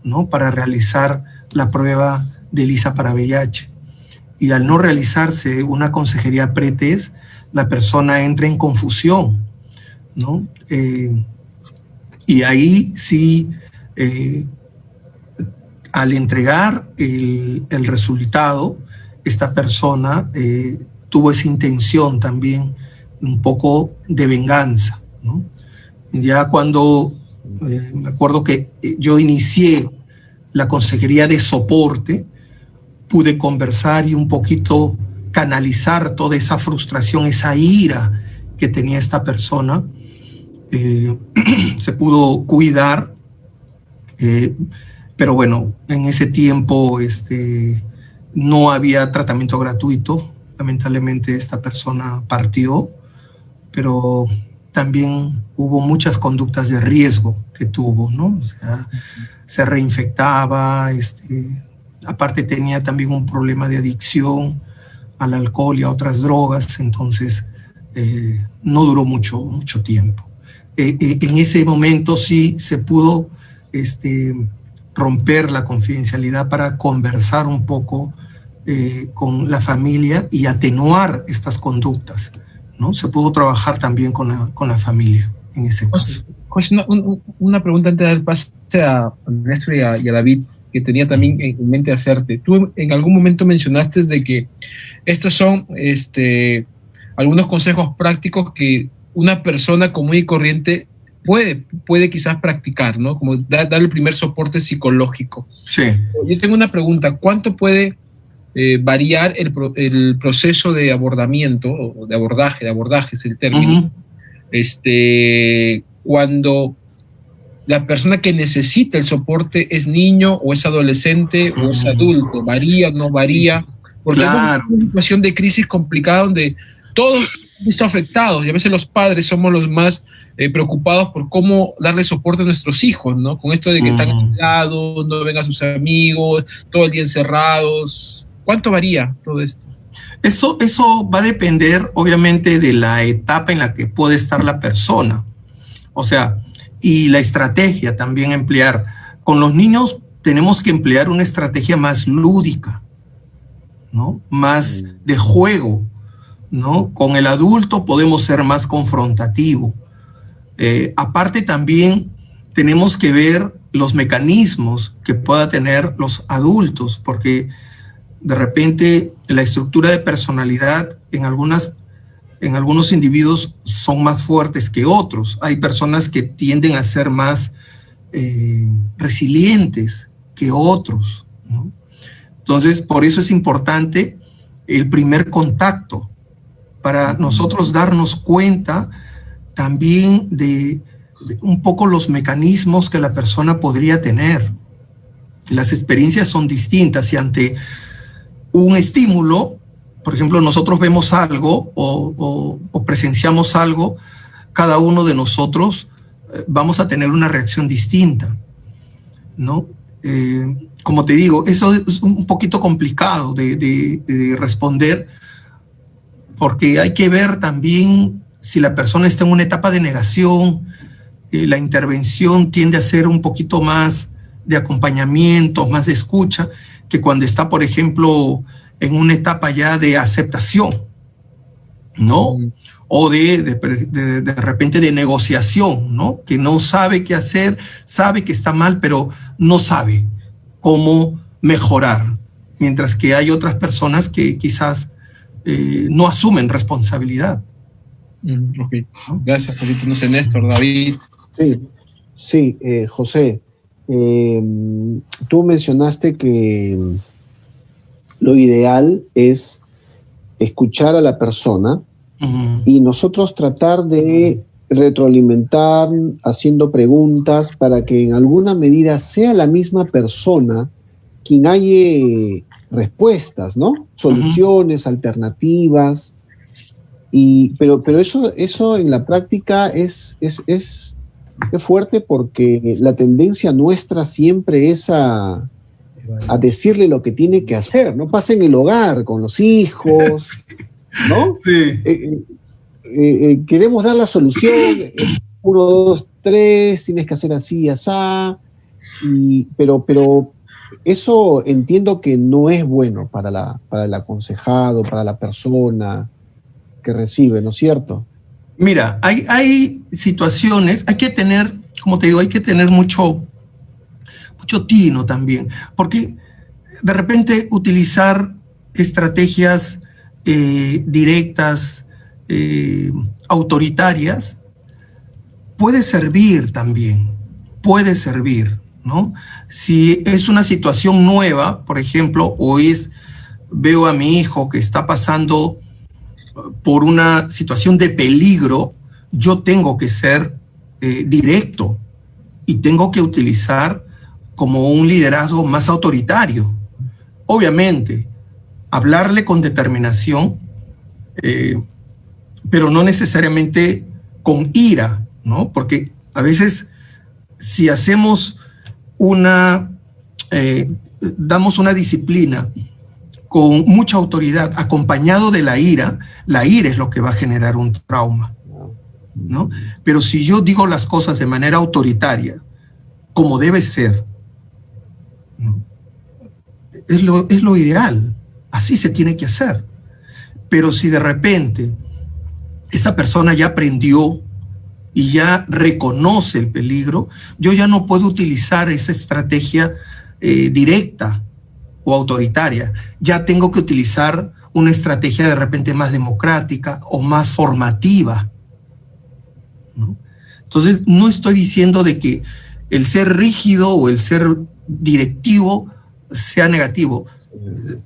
¿no? Para realizar la prueba de ELISA para VIH. Y al no realizarse una consejería pretest, la persona entra en confusión, ¿no? Y ahí sí, al entregar el resultado, esta persona tuvo esa intención también un poco de venganza, ¿no? Ya cuando me acuerdo que yo inicié la consejería de soporte, pude conversar y un poquito canalizar toda esa frustración, esa ira que tenía esta persona. Se pudo cuidar, pero bueno, en ese tiempo no había tratamiento gratuito. Lamentablemente esta persona partió, pero también hubo muchas conductas de riesgo que tuvo, ¿no? O sea, se reinfectaba, aparte tenía también un problema de adicción al alcohol y a otras drogas, entonces no duró mucho tiempo. En ese momento sí se pudo romper la confidencialidad para conversar un poco con la familia y atenuar estas conductas, ¿no? Se pudo trabajar también con la familia en ese caso. José, una pregunta antes de dar pase a Néstor y a David, que tenía también en mente hacerte. Tú en algún momento mencionaste de que estos son algunos consejos prácticos que una persona común y corriente puede quizás practicar, ¿no? Como dar el primer soporte psicológico. Sí. Yo tengo una pregunta. ¿Cuánto puede variar el proceso de abordamiento, o de abordaje es el término, cuando la persona que necesita el soporte es niño o es adolescente o es adulto? ¿Varía o no varía? Porque claro, es una situación de crisis complicada donde todos están afectados y a veces los padres somos los más preocupados por cómo darle soporte a nuestros hijos, ¿no? Con esto de que están aislados, no ven a sus amigos, todo el día encerrados. ¿Cuánto varía todo esto? Eso va a depender, obviamente, de la etapa en la que puede estar la persona. O sea, y la estrategia también emplear, con los niños tenemos que emplear una estrategia más lúdica, ¿no? Más de juego, ¿no? Con el adulto podemos ser más confrontativos. Aparte también tenemos que ver los mecanismos que pueda tener los adultos, porque de repente la estructura de personalidad en algunos individuos son más fuertes que otros. Hay personas que tienden a ser más resilientes que otros, ¿no? Entonces, por eso es importante el primer contacto, para nosotros darnos cuenta también de un poco los mecanismos que la persona podría tener. Las experiencias son distintas y ante un estímulo, por ejemplo, nosotros vemos algo o presenciamos algo, cada uno de nosotros vamos a tener una reacción distinta, ¿no? Como te digo, eso es un poquito complicado de responder, porque hay que ver también si la persona está en una etapa de negación. La intervención tiende a ser un poquito más de acompañamiento, más de escucha, que cuando está, por ejemplo, en una etapa ya de aceptación, ¿no? O de repente de negociación, ¿no? Que no sabe qué hacer, sabe que está mal, pero no sabe cómo mejorar. Mientras que hay otras personas que quizás no asumen responsabilidad. Ok, gracias por decirnos, Néstor. David. Sí, José, tú mencionaste que lo ideal es escuchar a la persona y nosotros tratar de retroalimentar haciendo preguntas para que en alguna medida sea la misma persona quien halle respuestas, ¿no? Soluciones, alternativas. Pero eso en la práctica es fuerte, porque la tendencia nuestra siempre es a decirle lo que tiene que hacer, ¿no? Pasa en el hogar, con los hijos, ¿no? Sí. Queremos dar la solución, 1, 2, 3, tienes que hacer así, asá, pero eso entiendo que no es bueno para el aconsejado, para la persona que recibe, ¿no es cierto? Mira, hay situaciones, hay que tener, como te digo, hay que tener mucho tino también, porque de repente utilizar estrategias directas, autoritarias, puede servir también, ¿no? Si es una situación nueva, por ejemplo, veo a mi hijo que está pasando por una situación de peligro, yo tengo que ser directo y tengo que utilizar como un liderazgo más autoritario. Obviamente, hablarle con determinación, pero no necesariamente con ira, ¿no? Porque a veces si hacemos damos una disciplina con mucha autoridad, acompañado de la ira es lo que va a generar un trauma, ¿no? Pero si yo digo las cosas de manera autoritaria, como debe ser, ¿no? Es lo ideal, así se tiene que hacer. Pero si de repente esa persona ya aprendió y ya reconoce el peligro, yo ya no puedo utilizar esa estrategia directa o autoritaria. Ya tengo que utilizar una estrategia de repente más democrática o más formativa, ¿no? Entonces, no estoy diciendo de que el ser rígido o el ser directivo sea negativo.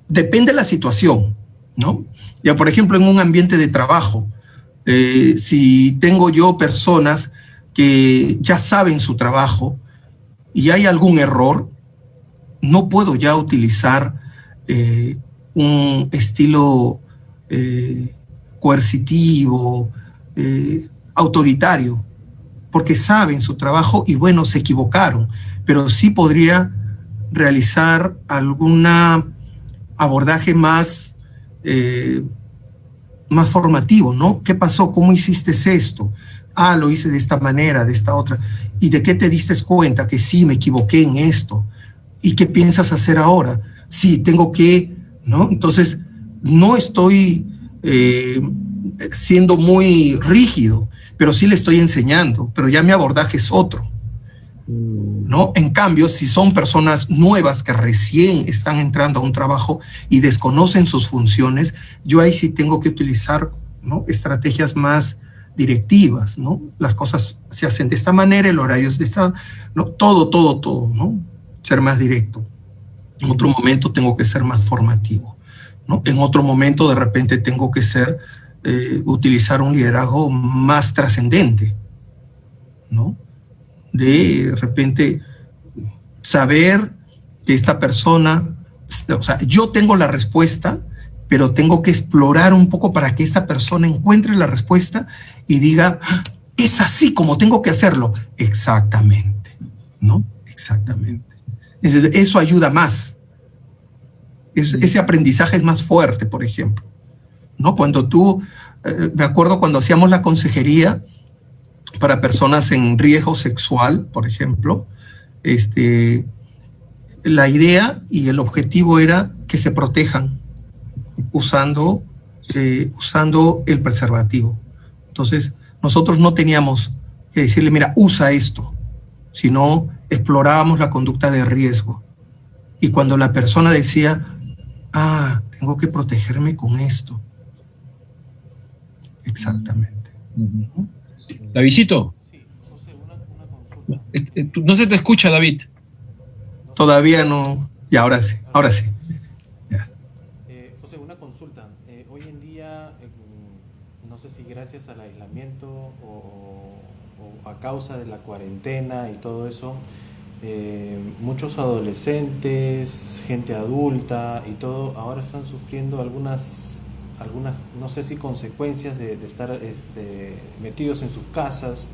Depende de la situación, ¿no? Ya, por ejemplo, en un ambiente de trabajo, si tengo yo personas que ya saben su trabajo y hay algún error, no puedo ya utilizar un estilo coercitivo, autoritario, porque saben su trabajo y bueno, se equivocaron, pero sí podría realizar algún abordaje más formativo, ¿no? ¿Qué pasó? ¿Cómo hiciste esto? ah, lo hice de esta manera, de esta otra. ¿Y de qué te diste cuenta? Que sí, me equivoqué en esto. ¿Y qué piensas hacer ahora? Sí, tengo que, ¿no? Entonces, no estoy siendo muy rígido, pero sí le estoy enseñando, pero ya mi abordaje es otro, ¿no? En cambio, si son personas nuevas que recién están entrando a un trabajo y desconocen sus funciones, yo ahí sí tengo que utilizar, ¿no?, estrategias más directivas, ¿no? Las cosas se hacen de esta manera, el horario es de esta, ¿no? Todo, ¿no? Ser más directo. En otro momento tengo que ser más formativo, ¿no? En otro momento de repente tengo que utilizar un liderazgo más trascendente, ¿no? De repente saber que esta persona, o sea, yo tengo la respuesta, pero tengo que explorar un poco para que esta persona encuentre la respuesta y diga, es así como tengo que hacerlo. Exactamente, ¿no? Exactamente. Eso ayuda más. Ese aprendizaje es más fuerte, por ejemplo, ¿no? Cuando me acuerdo cuando hacíamos la consejería para personas en riesgo sexual, por ejemplo, la idea y el objetivo era que se protejan usando el preservativo. Entonces, nosotros no teníamos que decirle, mira, usa esto, sino explorábamos la conducta de riesgo. Y cuando la persona decía, ah, tengo que protegerme con esto. Exactamente. Davidcito. Sí, José, una consulta. No se te escucha, David. Todavía no. Y ahora sí, ahora sí. Ya. José, una consulta. Hoy en día, no sé si gracias al aislamiento o a causa de la cuarentena y todo eso, muchos adolescentes, gente adulta y todo, ahora están sufriendo algunas no sé si consecuencias de estar metidos en sus casas,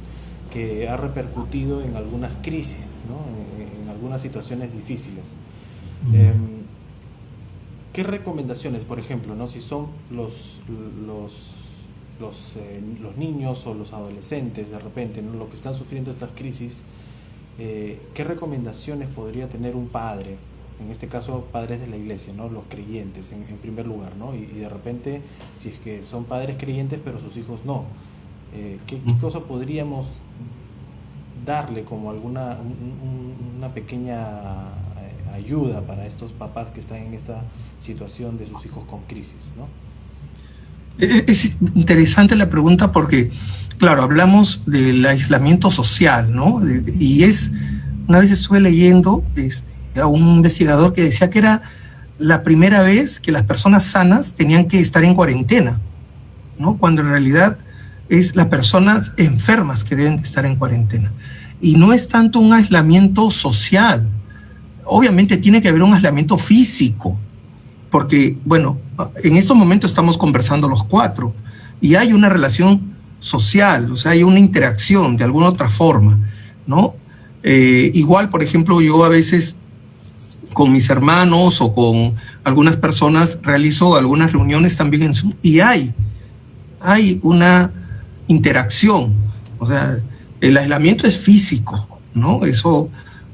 que ha repercutido en algunas crisis, ¿no? En algunas situaciones difíciles. ¿Qué recomendaciones, por ejemplo, ¿no?, si son los niños o los adolescentes de repente, ¿no?, los que están sufriendo estas crisis, qué recomendaciones podría tener un padre, en este caso padres de la iglesia, ¿no?, los creyentes en primer lugar, ¿no?, y de repente si es que son padres creyentes pero sus hijos no, ¿qué cosa podríamos darle como una pequeña ayuda para estos papás que están en esta situación de sus hijos con crisis, ¿no? Es interesante la pregunta porque, claro, hablamos del aislamiento social, ¿no? Una vez estuve leyendo a un investigador que decía que era la primera vez que las personas sanas tenían que estar en cuarentena, ¿no? Cuando en realidad es las personas enfermas que deben de estar en cuarentena. Y no es tanto un aislamiento social. Obviamente tiene que haber un aislamiento físico, porque, bueno, en estos momentos estamos conversando los cuatro y hay una relación social, o sea, hay una interacción de alguna otra forma, ¿no? Igual, por ejemplo, yo a veces con mis hermanos o con algunas personas realizo algunas reuniones también en Zoom y hay una interacción, o sea, el aislamiento es físico, ¿no? Eso,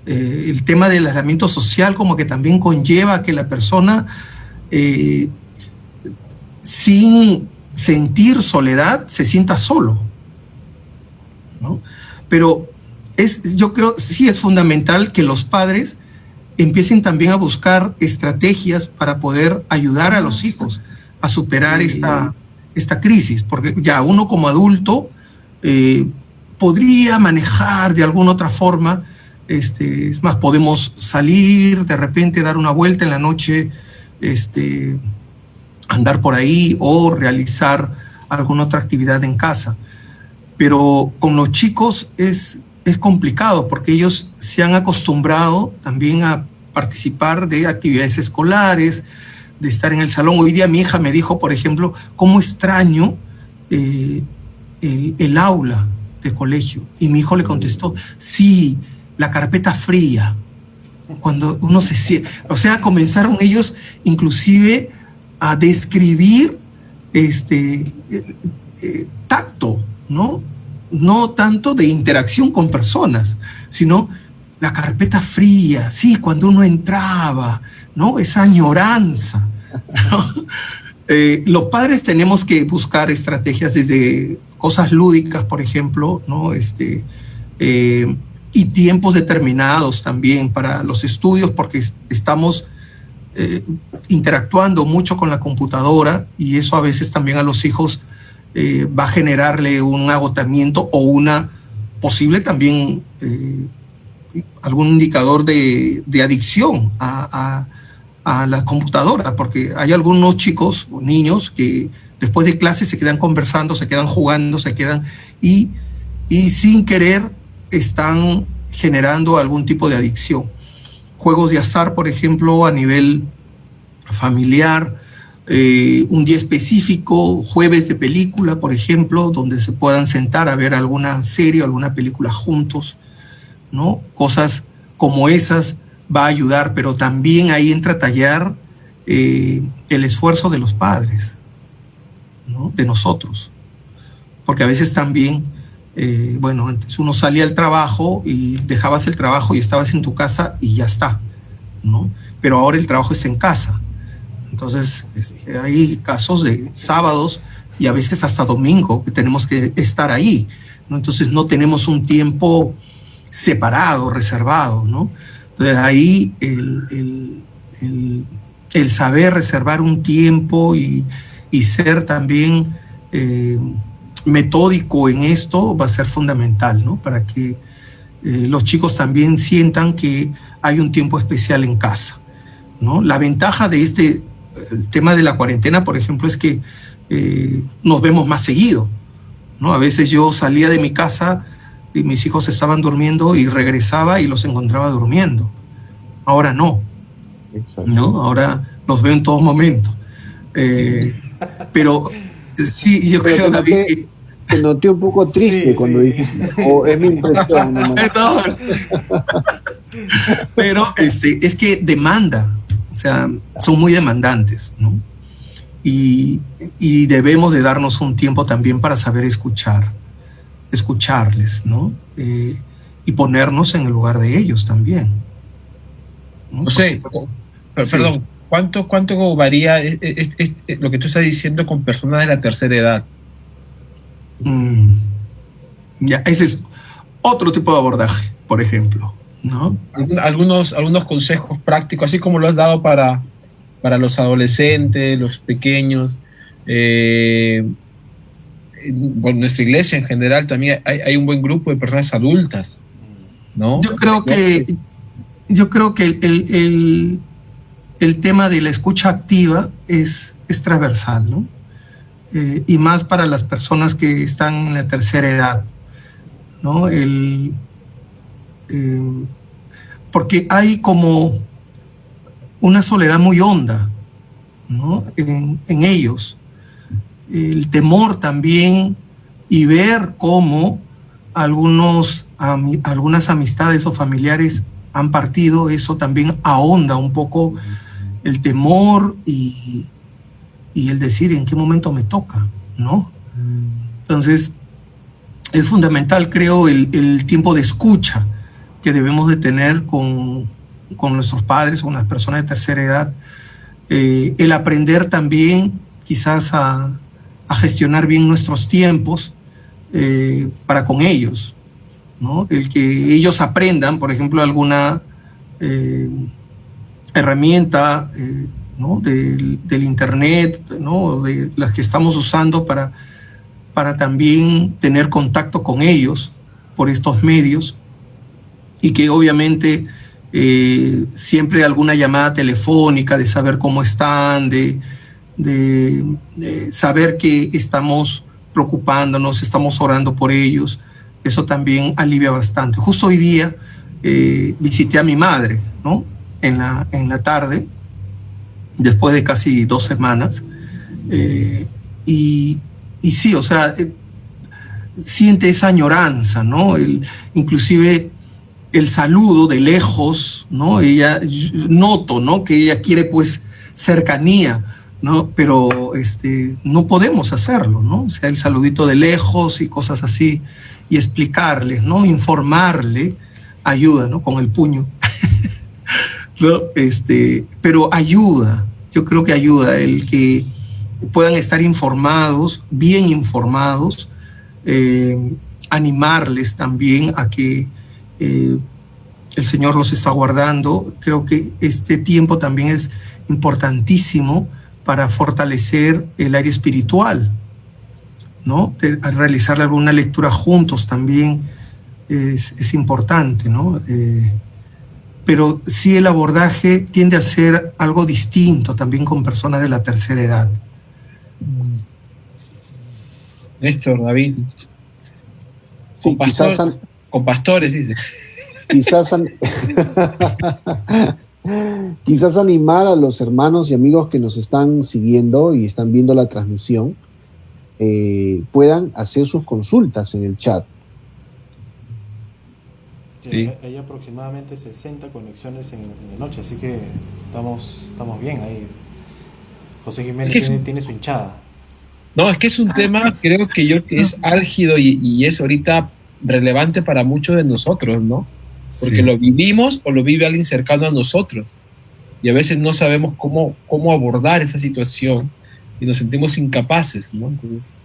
el tema del aislamiento social como que también conlleva que la persona sin sentir soledad se sienta solo, ¿no? Pero yo creo sí es fundamental que los padres empiecen también a buscar estrategias para poder ayudar a los hijos a superar esta crisis, porque ya uno como adulto podría manejar de alguna otra forma, es más, podemos salir, de repente dar una vuelta en la noche, andar por ahí o realizar alguna otra actividad en casa. Pero con los chicos es complicado porque ellos se han acostumbrado también a participar de actividades escolares, de estar en el salón. Hoy día mi hija me dijo, por ejemplo, cómo extraño el aula de colegio. Y mi hijo le contestó, sí, la carpeta fría. Cuando uno se siente, o sea, comenzaron ellos inclusive a describir tacto, ¿no? no tanto de interacción con personas, sino la carpeta fría, sí, cuando uno entraba, ¿no? Esa añoranza, ¿no? Los padres tenemos que buscar estrategias desde cosas lúdicas, por ejemplo, ¿no? Y tiempos determinados también para los estudios, porque estamos interactuando mucho con la computadora y eso a veces también a los hijos va a generarle un agotamiento o una posible también algún indicador de adicción a la computadora, porque hay algunos chicos o niños que después de clases se quedan conversando, se quedan jugando, y sin querer están generando algún tipo de adicción. Juegos de azar, por ejemplo, a nivel familiar, un día específico, jueves de película, por ejemplo, donde se puedan sentar a ver alguna serie o alguna película juntos, ¿no? Cosas como esas va a ayudar, pero también ahí entra a tallar el esfuerzo de los padres, ¿no? De nosotros, porque a veces también, bueno, antes uno salía al trabajo y dejabas el trabajo y estabas en tu casa y ya está, ¿no? Pero ahora el trabajo está en casa. Entonces, hay casos de sábados y a veces hasta domingo que tenemos que estar ahí, ¿no? Entonces, no tenemos un tiempo separado, reservado, ¿no? Entonces, ahí el saber reservar un tiempo y ser también metódico en esto va a ser fundamental, ¿no? Para que los chicos también sientan que hay un tiempo especial en casa, ¿no? La ventaja de el tema de la cuarentena, por ejemplo, es que nos vemos más seguido, ¿no? A veces yo salía de mi casa y mis hijos estaban durmiendo y regresaba y los encontraba durmiendo. Ahora no, ¿no? Ahora los veo en todo momento. Pero sí, yo creo, David, que te noté un poco triste cuando dijiste, o es mi impresión. No. Pero es que demanda, o sea, son muy demandantes, ¿no? Y debemos de darnos un tiempo también para saber escucharles, ¿no? Y ponernos en el lugar de ellos también, ¿no? José, perdón, sí. ¿Cuánto varía lo que tú estás diciendo con personas de la tercera edad? Ya, ese es otro tipo de abordaje, por ejemplo, ¿no? Algunos consejos prácticos, así como lo has dado para los adolescentes, los pequeños. Bueno, nuestra iglesia en general también hay un buen grupo de personas adultas, ¿no? Yo creo que el tema de la escucha activa es transversal, ¿no? Y más para las personas que están en la tercera edad, ¿no? Porque hay como una soledad muy honda, ¿no? En ellos. El temor también, y ver cómo algunas amistades o familiares han partido, eso también ahonda un poco el temor y el decir en qué momento me toca, ¿no? Entonces, es fundamental, creo, el tiempo de escucha que debemos de tener con nuestros padres, con las personas de tercera edad, el aprender también quizás a gestionar bien nuestros tiempos para con ellos, ¿no? El que ellos aprendan, por ejemplo, alguna herramienta, ¿no? del internet, ¿no? De las que estamos usando para también tener contacto con ellos por estos medios, y que obviamente siempre alguna llamada telefónica de saber cómo están, de saber que estamos preocupándonos, estamos orando por ellos, eso también alivia bastante. Justo hoy día visité a mi madre, ¿no? En la tarde, después de casi 2 semanas, y sí, o sea, siente esa añoranza, ¿no? Inclusive el saludo de lejos, ¿no? Ella, noto, ¿no? Que ella quiere, pues, cercanía, ¿no? Pero no podemos hacerlo, ¿no? O sea, el saludito de lejos y cosas así. y explicarles, ¿no? Informarle, ayuda, ¿no? Con el puño. ¿No? Pero ayuda, yo creo que ayuda el que puedan estar informados, bien informados, animarles también a que el Señor los está guardando. Creo que este tiempo también es importantísimo para fortalecer el área espiritual, ¿no? Al realizar alguna lectura juntos también es importante, ¿no? Pero sí el abordaje tiende a ser algo distinto también con personas de la tercera edad. Néstor, David. Sí, Con pastores, dice. Quizás animar a los hermanos y amigos que nos están siguiendo y están viendo la transmisión, puedan hacer sus consultas en el chat. Sí. Hay aproximadamente 60 conexiones en la noche, así que estamos bien ahí. José Jiménez tiene su hinchada. No, es que es un tema, creo que es álgido y es ahorita relevante para muchos de nosotros, ¿no? Porque sí, lo vivimos o lo vive alguien cercano a nosotros. Y a veces no sabemos cómo abordar esa situación y nos sentimos incapaces, ¿no? Entonces,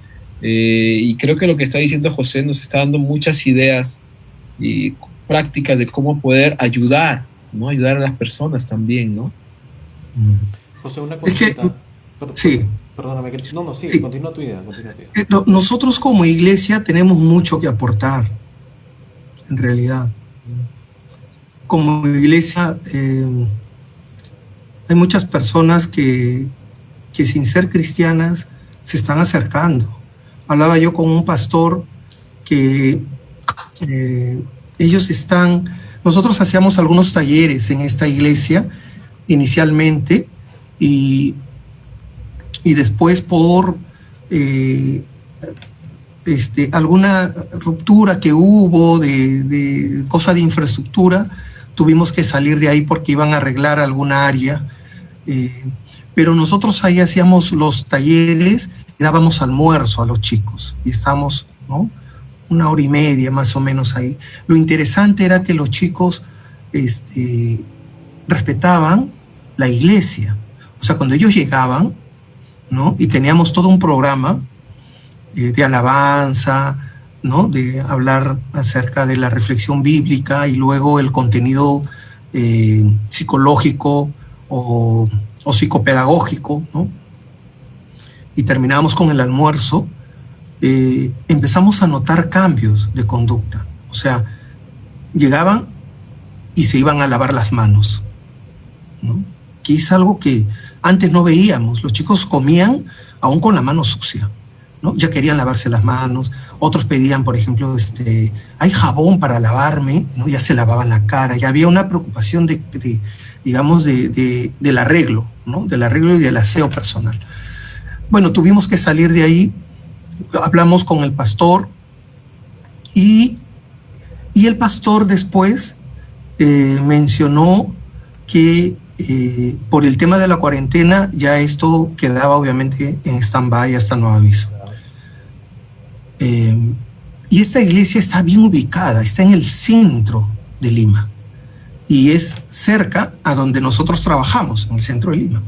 y creo que lo que está diciendo José nos está dando muchas ideas y prácticas de cómo poder ayudar, ¿no? Ayudar a las personas también, ¿no? José, una cosita. Sí. Perdóname, sigue, continúa tu idea. Nosotros como iglesia tenemos mucho que aportar, en realidad. Como iglesia hay muchas personas que sin ser cristianas se están acercando. Hablaba yo con un pastor que nosotros hacíamos algunos talleres en esta iglesia inicialmente y después por alguna ruptura que hubo de cosa de infraestructura, tuvimos que salir de ahí porque iban a arreglar alguna área. Pero nosotros ahí hacíamos los talleres y dábamos almuerzo a los chicos y estábamos, ¿no?, 1 hora y media más o menos ahí. Lo interesante era que los chicos respetaban la iglesia. O sea, cuando ellos llegaban, ¿no?, y teníamos todo un programa de alabanza, ¿no?, de hablar acerca de la reflexión bíblica y luego el contenido psicológico o psicopedagógico, ¿no?, y terminábamos con el almuerzo. Empezamos a notar cambios de conducta. O sea, llegaban y se iban a lavar las manos, ¿no?, que es algo que antes no veíamos. Los chicos comían aún con la mano sucia, ¿no? Ya querían lavarse las manos. Otros pedían, por ejemplo, hay jabón para lavarme, ¿no? Ya se lavaban la cara. Ya había una preocupación del arreglo, ¿no?, del arreglo y del aseo personal. Bueno, tuvimos que salir de ahí. Hablamos con el pastor y el pastor después mencionó que por el tema de la cuarentena ya esto quedaba obviamente en stand-by hasta nuevo aviso. Y esta iglesia está bien ubicada, está en el centro de Lima y es cerca a donde nosotros trabajamos, en el centro de Lima.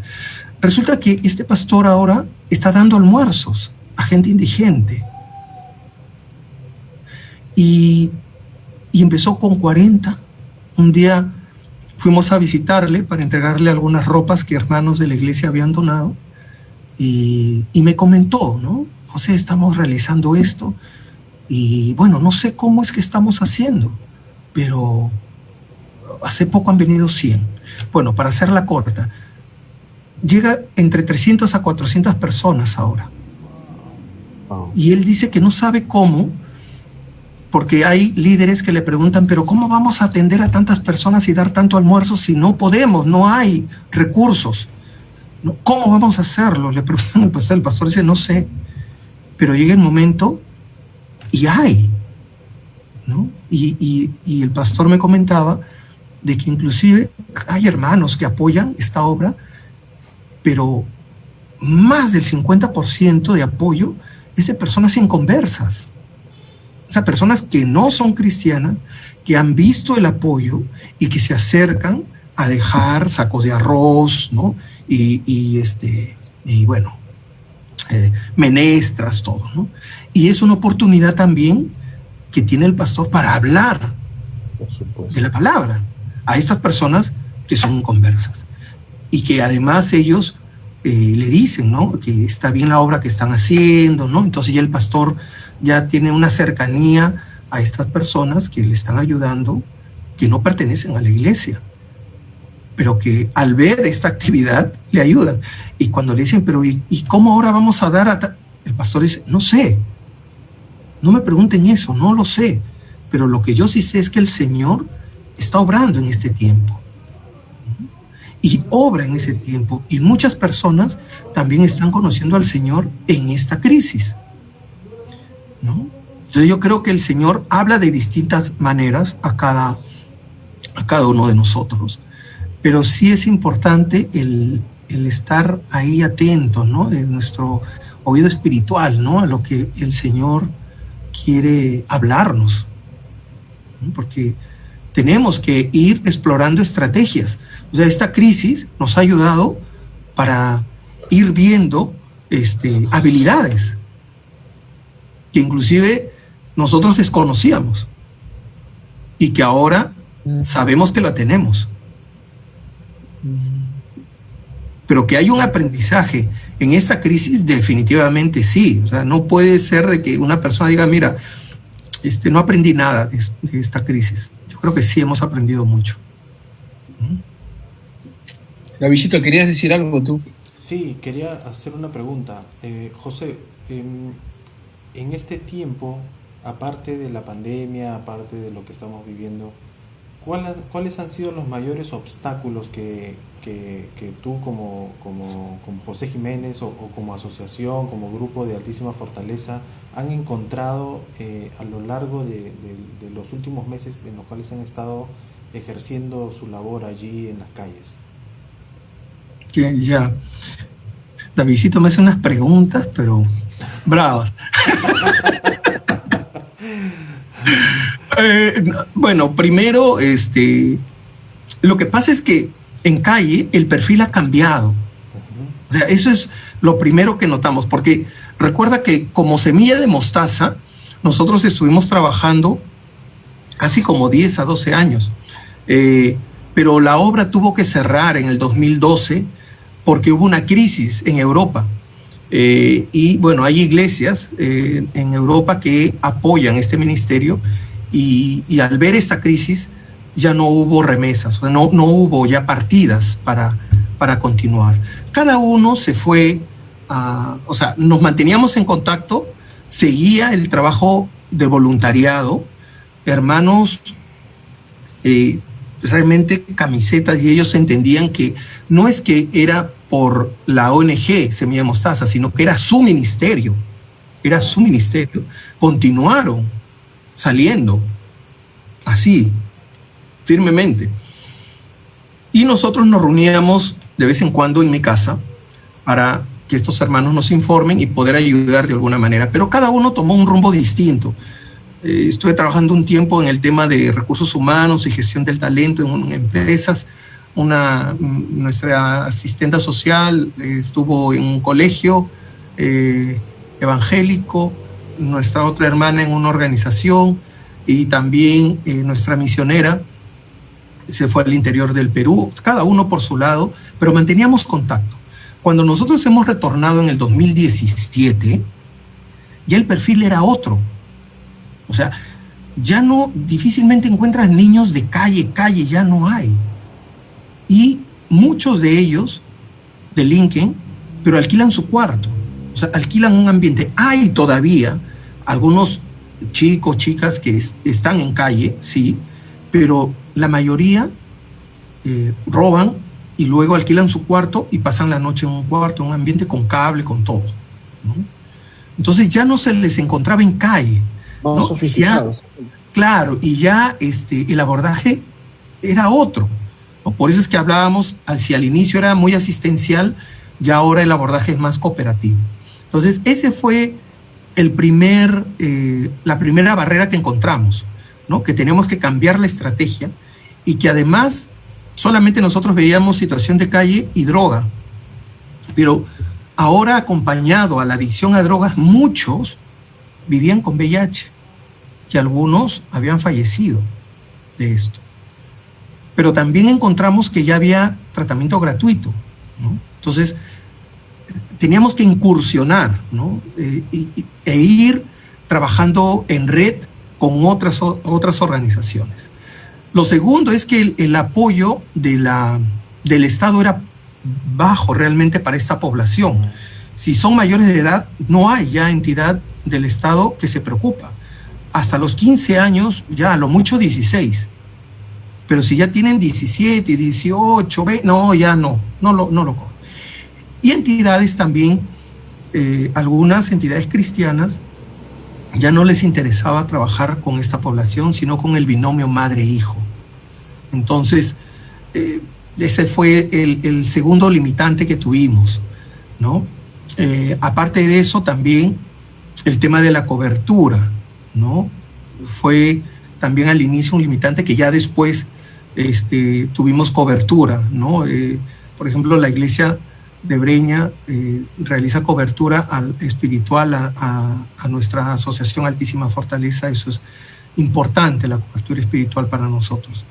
Resulta que este pastor ahora está dando almuerzos a gente indigente y empezó con 40. Un día fuimos a visitarle para entregarle algunas ropas que hermanos de la iglesia habían donado y me comentó, ¿no? José, estamos realizando esto y bueno, no sé cómo es que estamos haciendo, pero hace poco han venido 100. Bueno, para hacerla corta, llega entre 300 a 400 personas ahora. Y él dice que no sabe cómo, porque hay líderes que le preguntan, pero ¿cómo vamos a atender a tantas personas y dar tanto almuerzo si no podemos, no hay recursos? ¿No? ¿Cómo vamos a hacerlo? Le preguntan al pastor. El pastor dice, no sé, pero llega el momento y hay, ¿no? Y el pastor me comentaba de que inclusive hay hermanos que apoyan esta obra, pero más del 50% de apoyo es de personas inconversas, O sea, personas que no son cristianas, que han visto el apoyo y que se acercan a dejar sacos de arroz, ¿no? Y bueno, menestras, todo, ¿no? Y es una oportunidad también que tiene el pastor para hablar de la palabra a estas personas que son conversas y que además ellos le dicen, ¿no?, que está bien la obra que están haciendo, ¿no? Entonces ya el pastor ya tiene una cercanía a estas personas que le están ayudando, que no pertenecen a la iglesia, pero que al ver esta actividad le ayudan. Y cuando le dicen, pero ¿y cómo ahora vamos a dar el pastor dice, no sé, no me pregunten eso, no lo sé, pero lo que yo sí sé es que el Señor está obrando en este tiempo. Y obra en ese tiempo. Y muchas personas también están conociendo al Señor en esta crisis, ¿no? Entonces yo creo que el Señor habla de distintas maneras a cada uno de nosotros. Pero sí es importante el estar ahí atento, ¿no?, de nuestro oído espiritual, ¿no?, a lo que el Señor quiere hablarnos, ¿no? Porque tenemos que ir explorando estrategias. O sea, esta crisis nos ha ayudado para ir viendo habilidades que inclusive nosotros desconocíamos y que ahora sabemos que la tenemos. Pero que hay un aprendizaje en esta crisis, definitivamente sí. O sea, no puede ser de que una persona diga, mira, no aprendí nada de esta crisis. Yo creo que sí hemos aprendido mucho. Davidito, ¿querías decir algo tú? Sí, quería hacer una pregunta. José, en este tiempo, aparte de la pandemia, aparte de lo que estamos viviendo, ¿cuáles han sido los mayores obstáculos que tú como José Jiménez o como asociación, como grupo de Altísima Fortaleza, han encontrado a lo largo de los últimos meses en los cuales han estado ejerciendo su labor allí en las calles? Que ya, Davidito me hace unas preguntas, pero bravas. Bueno, primero, lo que pasa es que en calle el perfil ha cambiado. O sea, eso es lo primero que notamos, porque recuerda que como Semilla de Mostaza, nosotros estuvimos trabajando casi como 10 a 12 años, pero la obra tuvo que cerrar en el 2012 porque hubo una crisis en Europa. Y bueno, hay iglesias en Europa que apoyan este ministerio y al ver esta crisis ya no hubo remesas, o sea, no hubo ya partidas para continuar. Cada uno se fue, o sea, nos manteníamos en contacto, seguía el trabajo de voluntariado, hermanos, realmente camisetas, y ellos entendían que no es que era por la ONG Semilla Mostaza, sino que era su ministerio, continuaron saliendo así, firmemente. Y nosotros nos reuníamos de vez en cuando en mi casa para que estos hermanos nos informen y poder ayudar de alguna manera, pero cada uno tomó un rumbo distinto. Estuve trabajando un tiempo en el tema de recursos humanos y gestión del talento en empresas. Nuestra asistenta social estuvo en un colegio evangélico, nuestra otra hermana en una organización, y también nuestra misionera se fue al interior del Perú, cada uno por su lado, pero manteníamos contacto. Cuando nosotros hemos retornado en el 2017, ya el perfil era otro. O sea, ya no, difícilmente encuentras niños de calle, ya no hay. Y muchos de ellos delinquen, pero alquilan su cuarto, o sea, alquilan un ambiente. Hay todavía algunos chicos, chicas que están en calle, sí, pero la mayoría roban y luego alquilan su cuarto y pasan la noche en un cuarto, en un ambiente con cable, con todo, ¿no? Entonces ya no se les encontraba en calle, ¿no? Más sofisticados. Ya, claro, y ya el abordaje era otro, ¿no? Por eso es que hablábamos, si al inicio era muy asistencial, ya ahora el abordaje es más cooperativo. Entonces ese fue la primera barrera que encontramos, ¿no? Que tenemos que cambiar la estrategia y que además solamente nosotros veíamos situación de calle y droga, pero ahora acompañado a la adicción a drogas, muchos vivían con VIH y algunos habían fallecido de esto. Pero también encontramos que ya había tratamiento gratuito, ¿no? Entonces, teníamos que incursionar, ¿no? E ir trabajando en red con otras organizaciones. Lo segundo es que el apoyo del Estado era bajo realmente para esta población. Si son mayores de edad, no hay ya entidad del Estado que se preocupa. Hasta los 15 años, ya a lo mucho 16. Pero si ya tienen 17, 18, no, ya no lo cogen. Y entidades también, algunas entidades cristianas, ya no les interesaba trabajar con esta población, sino con el binomio madre-hijo. Entonces, ese fue el segundo limitante que tuvimos, ¿no? Aparte de eso, también el tema de la cobertura, ¿no? Fue también al inicio un limitante que ya después tuvimos cobertura, ¿no? Por ejemplo, la iglesia de Breña realiza cobertura espiritual a nuestra asociación Altísima Fortaleza. Eso es importante, la cobertura espiritual para nosotros.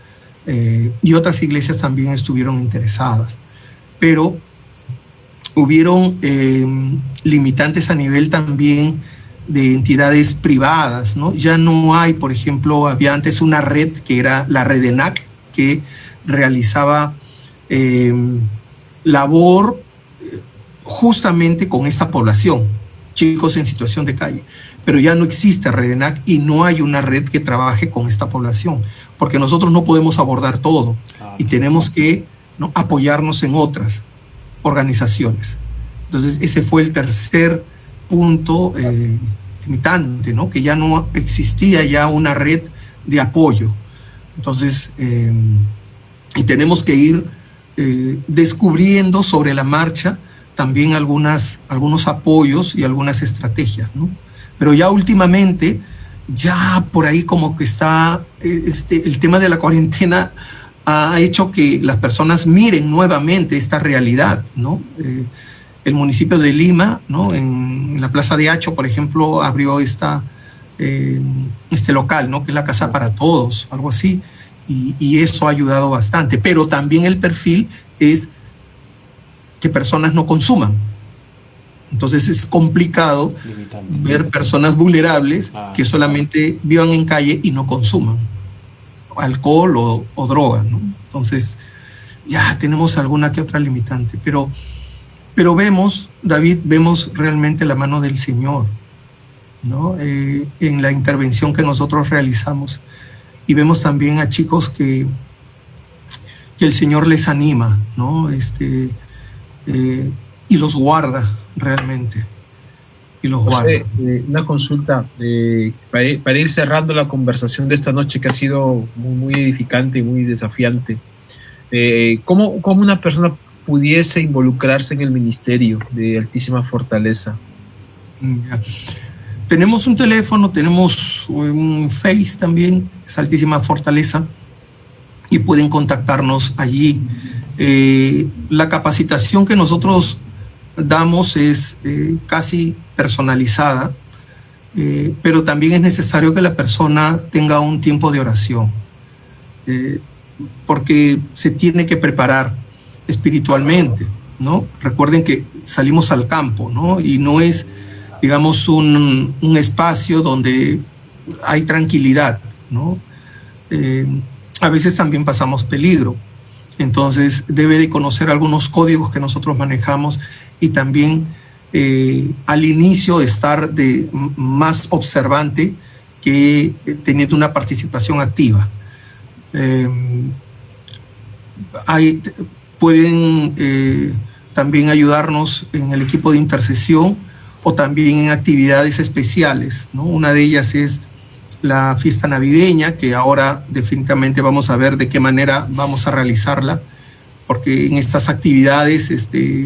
Y otras iglesias también estuvieron interesadas, pero hubieron limitantes a nivel también de entidades privadas, ¿no? Ya no hay, por ejemplo, había antes una red que era la Red ENAC, que realizaba labor justamente con esta población, chicos en situación de calle, pero ya no existe Red ENAC y no hay una red que trabaje con esta población, porque nosotros no podemos abordar todo y tenemos que, ¿no?, apoyarnos en otras organizaciones. Entonces ese fue el tercer punto limitante, ¿no? Que ya no existía ya una red de apoyo. Entonces, y tenemos que ir descubriendo sobre la marcha también algunos apoyos y algunas estrategias, ¿no? Pero ya últimamente, ya por ahí como que está, el tema de la cuarentena ha hecho que las personas miren nuevamente esta realidad, ¿no? El municipio de Lima, ¿no?, en la Plaza de Hacho, por ejemplo, abrió este local, ¿no?, que es la Casa para Todos, algo así, y eso ha ayudado bastante. Pero también el perfil es que personas no consuman. Entonces es complicado ver personas vulnerables que solamente vivan en calle y no consuman alcohol o droga, ¿no? Entonces ya tenemos alguna que otra limitante, pero vemos, David, vemos realmente la mano del Señor, ¿no? En la intervención que nosotros realizamos, y vemos también a chicos que el Señor les anima, ¿no? Y los guarda realmente, y los guarda. Una consulta para ir cerrando la conversación de esta noche, que ha sido muy edificante y muy desafiante. ¿Cómo una persona pudiese involucrarse en el ministerio de Altísima Fortaleza? Ya. Tenemos un teléfono, tenemos un Face también, es Altísima Fortaleza, y pueden contactarnos allí. La capacitación que nosotros damos es casi personalizada, pero también es necesario que la persona tenga un tiempo de oración, porque se tiene que preparar espiritualmente, ¿no? Recuerden que salimos al campo, ¿no? Y no es, digamos, un espacio donde hay tranquilidad, ¿no? A veces también pasamos peligro. Entonces debe de conocer algunos códigos que nosotros manejamos, y también al inicio estar más observante que teniendo una participación activa. Pueden también ayudarnos en el equipo de intercesión o también en actividades especiales, ¿no? Una de ellas es la fiesta navideña, que ahora definitivamente vamos a ver de qué manera vamos a realizarla, porque en estas actividades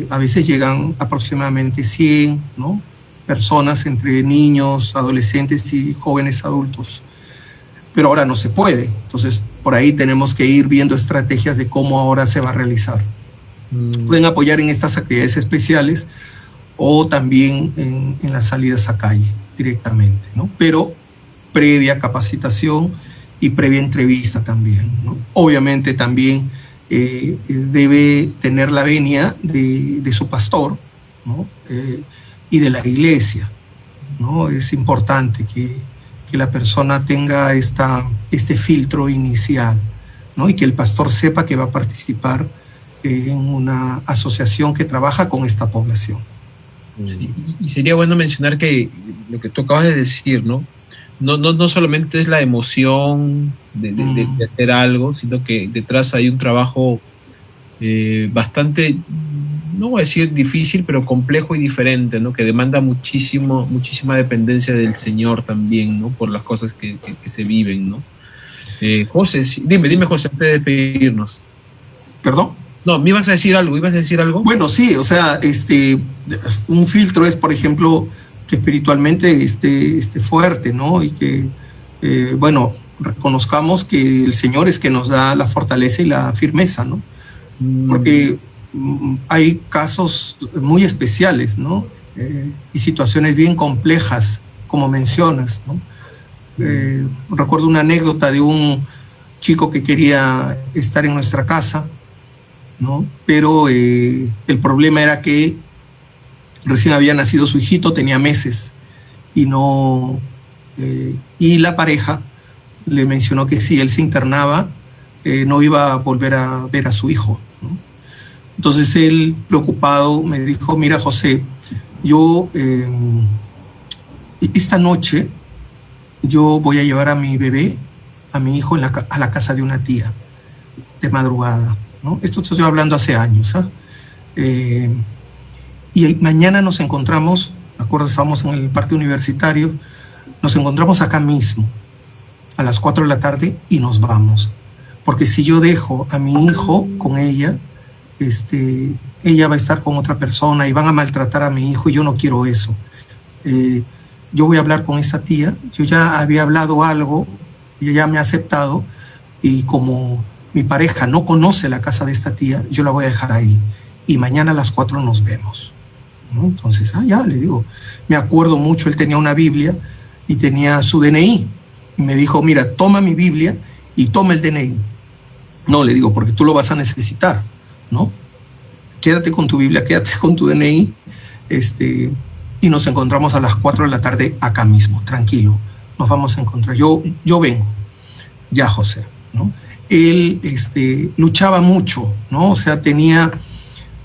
a veces llegan aproximadamente 100, ¿no?, personas, entre niños, adolescentes y jóvenes adultos. Pero ahora no se puede. Entonces, por ahí tenemos que ir viendo estrategias de cómo ahora se va a realizar. Pueden apoyar en estas actividades especiales o también en las salidas a calle directamente, ¿no? Pero previa capacitación y previa entrevista también, ¿no? Obviamente también debe tener la venia de su pastor, ¿no? Y de la iglesia, ¿no? Es importante que la persona tenga este filtro inicial, ¿no? Y que el pastor sepa que va a participar en una asociación que trabaja con esta población. Sí, y sería bueno mencionar que lo que tú acabas de decir, ¿no? No solamente es la emoción de hacer algo, sino que detrás hay un trabajo bastante, no voy a decir difícil, pero complejo y diferente, ¿no? Que demanda muchísima dependencia del Señor también, ¿no? Por las cosas que se viven, ¿no? José, dime José, antes de despedirnos. ¿Perdón? No, ¿me ibas a decir algo? Bueno, sí, o sea, un filtro es, por ejemplo, que espiritualmente esté fuerte, ¿no? Y que, bueno, reconozcamos que el Señor es que nos da la fortaleza y la firmeza, ¿no? Porque hay casos muy especiales, ¿no? Y situaciones bien complejas, como mencionas, ¿no? Recuerdo una anécdota de un chico que quería estar en nuestra casa, ¿no? Pero el problema era que recién había nacido su hijito, tenía meses, y la pareja le mencionó que si él se internaba, no iba a volver a ver a su hijo, ¿no? Entonces él, preocupado, me dijo: mira, José, yo esta noche yo voy a llevar a mi bebé, a mi hijo, a la casa de una tía, de madrugada, ¿no? Esto estoy hablando hace años, ¿eh? Y mañana nos encontramos, me acuerdo, estábamos en el parque universitario, nos encontramos acá mismo, a las 4 de la tarde, y nos vamos. Porque si yo dejo a mi hijo con ella, ella va a estar con otra persona y van a maltratar a mi hijo, y yo no quiero eso. Yo voy a hablar con esta tía, yo ya había hablado algo, ella ya me ha aceptado, y como mi pareja no conoce la casa de esta tía, yo la voy a dejar ahí, y mañana a las 4 nos vemos, ¿no? Entonces, ya, le digo, me acuerdo mucho, él tenía una Biblia y tenía su DNI, y me dijo: mira, toma mi Biblia y toma el DNI. No, le digo, porque tú lo vas a necesitar, ¿no? Quédate con tu Biblia, quédate con tu DNI, y nos encontramos a las 4 de la tarde acá mismo, tranquilo, nos vamos a encontrar, yo vengo, ya, José, ¿no? Él luchaba mucho, ¿no? O sea, tenía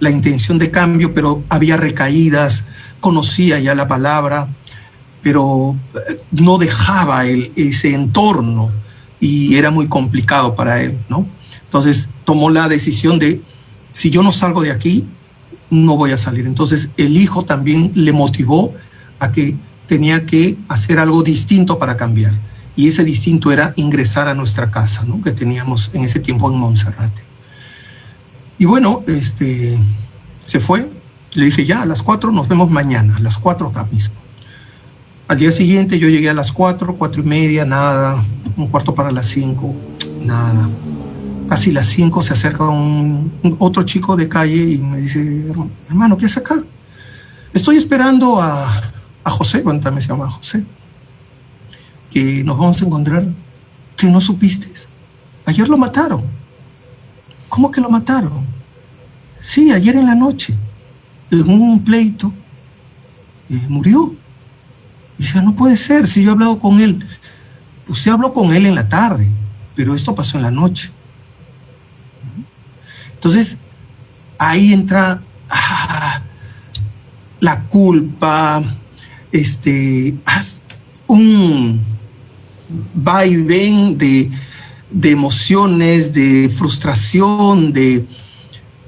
la intención de cambio, pero había recaídas, conocía ya la palabra, pero no dejaba ese entorno, y era muy complicado para él, ¿no? Entonces tomó la decisión de: si yo no salgo de aquí, no voy a salir. Entonces el hijo también le motivó a que tenía que hacer algo distinto para cambiar. Y ese distinto era ingresar a nuestra casa, ¿no? Que teníamos en ese tiempo en Monserrate. Y bueno, se fue. Le dije: ya, a las 4 nos vemos mañana, a las 4 acá mismo. Al día siguiente yo llegué a las 4, 4:30, nada. 4:45, nada. Casi las 5 se acerca otro chico de calle y me dice: hermano, ¿qué haces acá? Estoy esperando a José, bueno, también se llama José, que nos vamos a encontrar. ¿Que no supiste? Ayer lo mataron. ¿Cómo que lo mataron? Sí, ayer en la noche, en un pleito, murió. Y decía: no puede ser, si yo he hablado con él. Usted habló con él en la tarde, pero esto pasó en la noche. Entonces, ahí entra la culpa, un va y ven de emociones, de frustración, de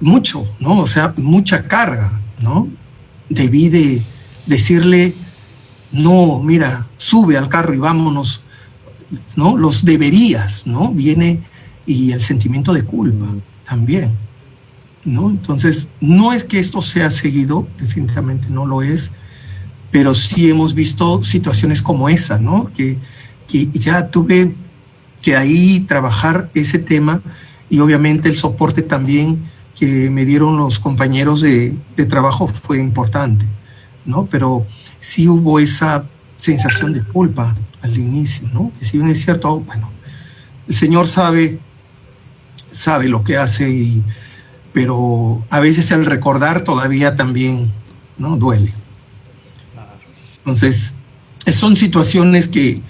mucho, ¿no? O sea, mucha carga, ¿no? Debí de decirle: no, mira, sube al carro y vámonos, ¿no? Los deberías, ¿no? Viene, y el sentimiento de culpa también, ¿no? Entonces, no es que esto sea seguido, definitivamente no lo es, pero sí hemos visto situaciones como esa, ¿no? Que ya tuve que ahí trabajar ese tema, y obviamente el soporte también que me dieron los compañeros de trabajo fue importante, ¿no? Pero sí hubo esa sensación de culpa al inicio, ¿no? Que si bien es cierto, bueno, el Señor sabe lo que hace, pero a veces al recordar todavía también, ¿no? Duele. Entonces, son situaciones que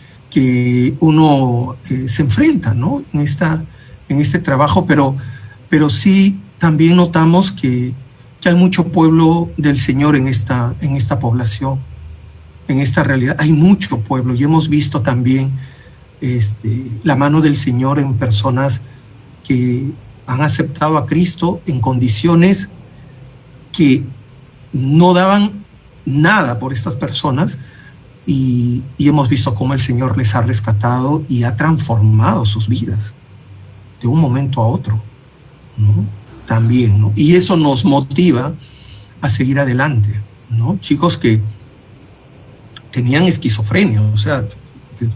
uno se enfrenta, ¿no? En este trabajo, pero sí también notamos que hay mucho pueblo del Señor en esta población, en esta realidad. Hay mucho pueblo, y hemos visto también la mano del Señor en personas que han aceptado a Cristo en condiciones que no daban nada por estas personas, y hemos visto cómo el Señor les ha rescatado y ha transformado sus vidas de un momento a otro, ¿no? También, ¿no? Y eso nos motiva a seguir adelante, ¿no? Chicos que tenían esquizofrenia, o sea,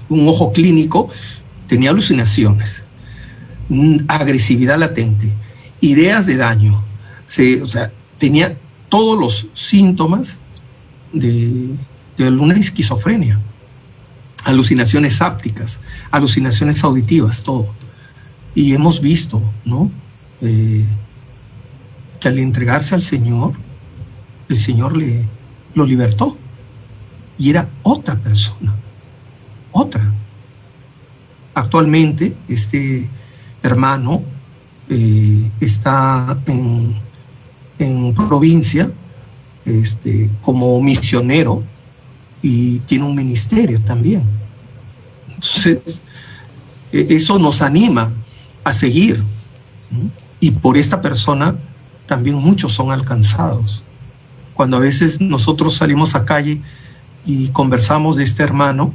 un ojo clínico, tenía alucinaciones, agresividad latente, ideas de daño, o sea, tenía todos los síntomas de una esquizofrenia, alucinaciones ápticas, alucinaciones auditivas, todo. Y hemos visto, ¿no? Que al entregarse al Señor, el Señor lo libertó, y era otra persona, otra. Actualmente este hermano está en provincia como misionero, y tiene un ministerio también. Entonces, eso nos anima a seguir, ¿no? Y por esta persona también muchos son alcanzados. Cuando a veces nosotros salimos a calle y conversamos de este hermano,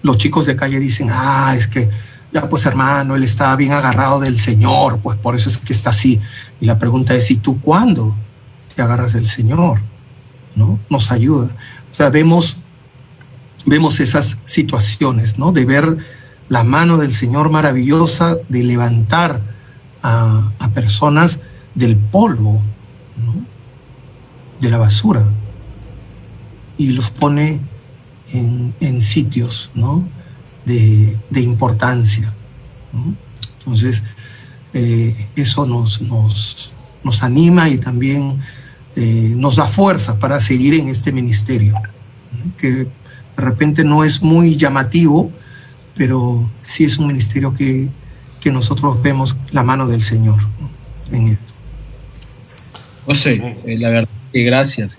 los chicos de calle dicen, es que ya pues hermano, él está bien agarrado del Señor, pues por eso es que está así. Y la pregunta es, ¿y tú cuándo te agarras del Señor? ¿No? Nos ayuda. O sea, vemos esas situaciones, ¿no? De ver la mano del Señor maravillosa, de levantar a personas del polvo, ¿no? De la basura, y los pone en sitios, ¿no? de importancia, ¿no? Entonces, eso nos anima, y también nos da fuerza para seguir en este ministerio, ¿no? Que de repente no es muy llamativo, pero sí es un ministerio que nosotros vemos la mano del Señor, ¿no? En esto. José, la verdad que gracias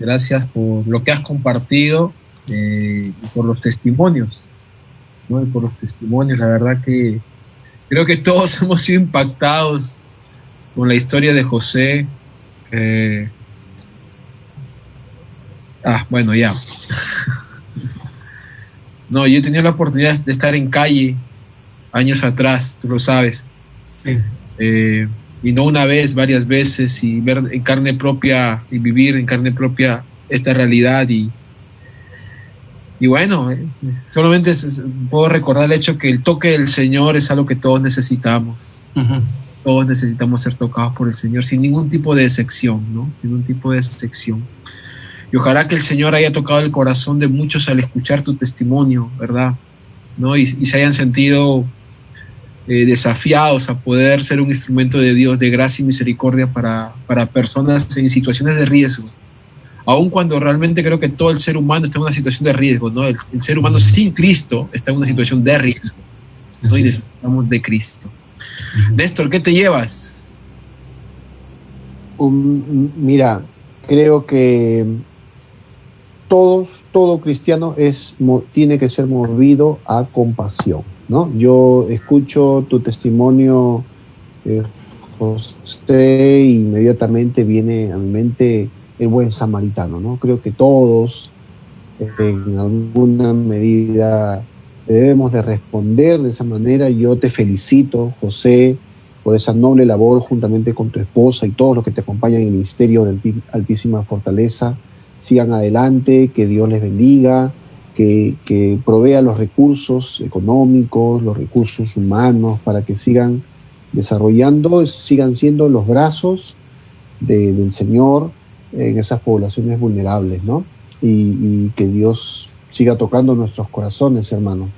por lo que has compartido, y por los testimonios, ¿no? Y por los testimonios, la verdad que creo que todos hemos sido impactados con la historia de José. Bueno, ya. No, yo he tenido la oportunidad de estar en calle años atrás, tú lo sabes. Sí. Y no una vez, varias veces, y ver en carne propia y vivir en carne propia esta realidad. Y bueno, solamente puedo recordar el hecho que el toque del Señor es algo que todos necesitamos. Uh-huh. Todos necesitamos ser tocados por el Señor sin ningún tipo de excepción, ¿no? Sin ningún tipo de excepción. Y ojalá que el Señor haya tocado el corazón de muchos al escuchar tu testimonio, ¿verdad? ¿No? Y se hayan sentido desafiados a poder ser un instrumento de Dios de gracia y misericordia para personas en situaciones de riesgo. Aun cuando realmente creo que todo el ser humano está en una situación de riesgo, ¿no? El ser humano sin Cristo está en una situación de riesgo, ¿no? Y necesitamos de Cristo. Uh-huh. Néstor, ¿qué te llevas? Mira, creo que todo cristiano tiene que ser movido a compasión, ¿no? Yo escucho tu testimonio, José, e inmediatamente viene a mi mente el buen samaritano, ¿no? Creo que todos, en alguna medida, debemos de responder de esa manera. Yo te felicito, José, por esa noble labor juntamente con tu esposa y todos los que te acompañan en el ministerio de Altísima Fortaleza. sigan adelante, que Dios les bendiga, que provea los recursos económicos, los recursos humanos, para que sigan desarrollando, sigan siendo los brazos del Señor en esas poblaciones vulnerables, ¿no? Y que Dios siga tocando nuestros corazones, hermano.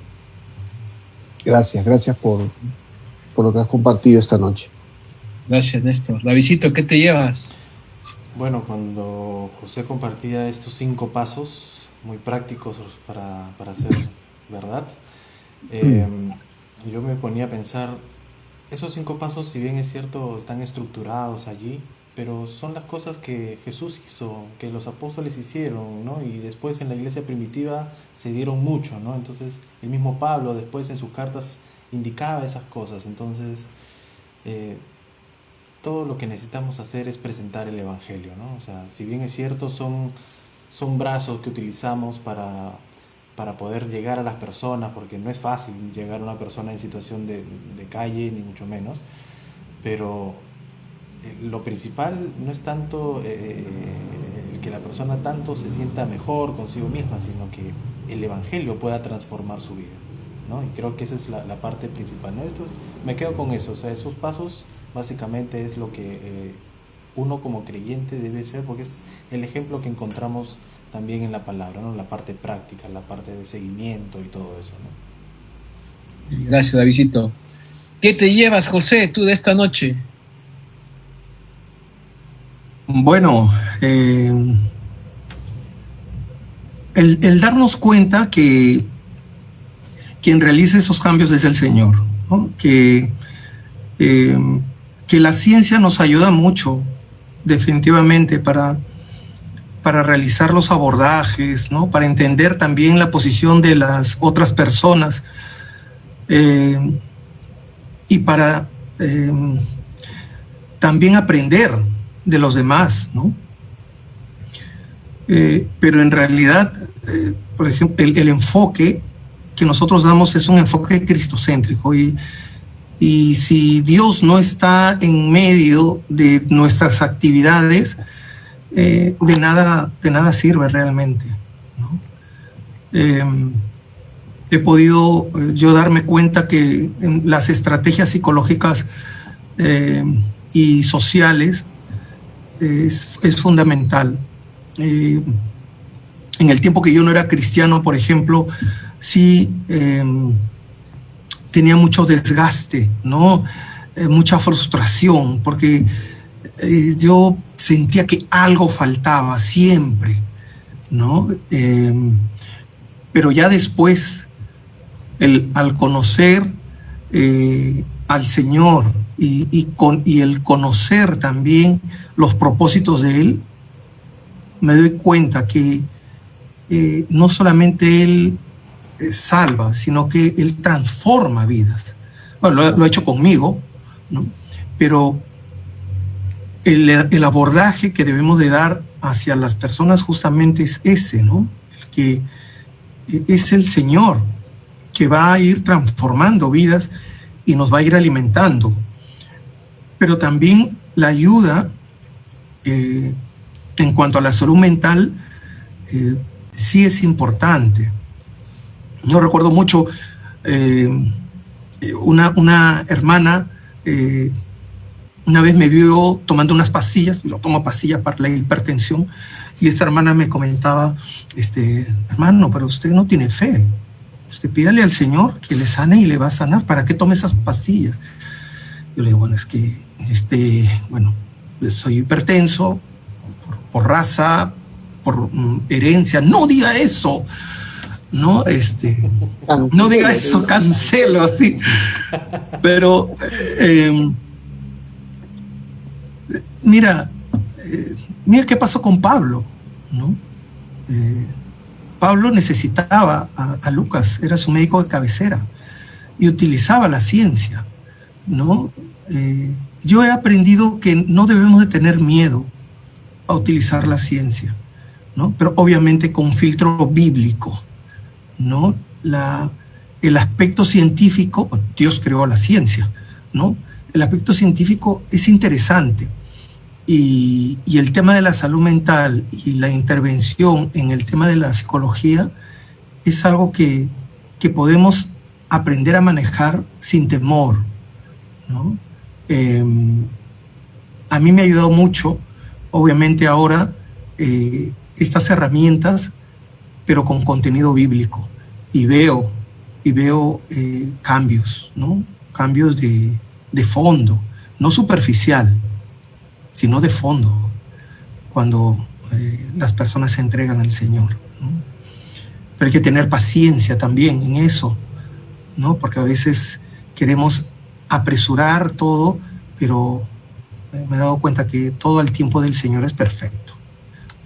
Gracias por lo que has compartido esta noche. Gracias, Néstor. Davidcito, ¿qué te llevas? Bueno, cuando José compartía estos 5 pasos muy prácticos para hacer verdad, yo me ponía a pensar, esos 5 pasos, si bien es cierto, están estructurados allí, pero son las cosas que Jesús hizo, que los apóstoles hicieron, ¿no? Y después en la iglesia primitiva se dieron mucho, ¿no? Entonces el mismo Pablo después en sus cartas indicaba esas cosas. Entonces todo lo que necesitamos hacer es presentar el Evangelio, ¿no? O sea, si bien es cierto, son brazos que utilizamos para poder llegar a las personas, porque no es fácil llegar a una persona en situación de calle, ni mucho menos, pero lo principal no es tanto el que la persona tanto se sienta mejor consigo misma, sino que el Evangelio pueda transformar su vida, ¿no? Y creo que esa es la parte principal, ¿no? Me quedo con eso, o sea, esos pasos básicamente es lo que uno como creyente debe ser, porque es el ejemplo que encontramos también en la palabra, ¿no? La parte práctica, la parte de seguimiento y todo eso, ¿no? Gracias, Davidcito. ¿Qué te llevas, José, tú de esta noche? Bueno, el darnos cuenta que quien realiza esos cambios es el Señor, ¿no? Que la ciencia nos ayuda mucho, definitivamente, para realizar los abordajes, ¿no? Para entender también la posición de las otras personas, y para también aprender de los demás, ¿no? Pero en realidad, por ejemplo, el enfoque que nosotros damos es un enfoque cristocéntrico, y si Dios no está en medio de nuestras actividades, de nada sirve realmente, ¿no? He podido yo darme cuenta que en las estrategias psicológicas y sociales es fundamental. En el tiempo que yo no era cristiano, por ejemplo, sí tenía mucho desgaste, ¿no? Mucha frustración, porque yo sentía que algo faltaba siempre, ¿no? Pero ya después, al conocer al Señor y el conocer también los propósitos de Él, me doy cuenta que no solamente Él salva, sino que Él transforma vidas. Bueno, lo ha hecho conmigo, ¿no? Pero el abordaje que debemos de dar hacia las personas justamente es ese, ¿no? Que es el Señor que va a ir transformando vidas y nos va a ir alimentando. Pero también la ayuda en cuanto a la salud mental sí es importante. Yo recuerdo mucho una hermana una vez me vio tomando unas pastillas. Yo tomo pastillas para la hipertensión, y esta hermana me comentaba, hermano, pero usted no tiene fe. Usted pídale al Señor que le sane y le va a sanar. ¿Para qué tome esas pastillas? Yo le digo, bueno, es que soy hipertenso por raza, por herencia. No diga eso, ¿no? No diga eso, cancelo así. Pero mira qué pasó con Pablo, ¿no? Pablo necesitaba a Lucas, era su médico de cabecera, y utilizaba la ciencia, ¿no? Yo he aprendido que no debemos de tener miedo a utilizar la ciencia, ¿no? Pero obviamente con filtro bíblico, ¿no? El aspecto científico, Dios creó la ciencia, ¿no? El aspecto científico es interesante, y el tema de la salud mental y la intervención en el tema de la psicología es algo que podemos aprender a manejar sin temor, ¿no? A mí me ha ayudado mucho, obviamente ahora, estas herramientas, pero con contenido bíblico. Y veo cambios, ¿no? Cambios de fondo, no superficial, sino de fondo, cuando las personas se entregan al Señor, ¿no? Pero hay que tener paciencia también en eso, ¿no? Porque a veces queremos apresurar todo, pero me he dado cuenta que todo el tiempo del Señor es perfecto,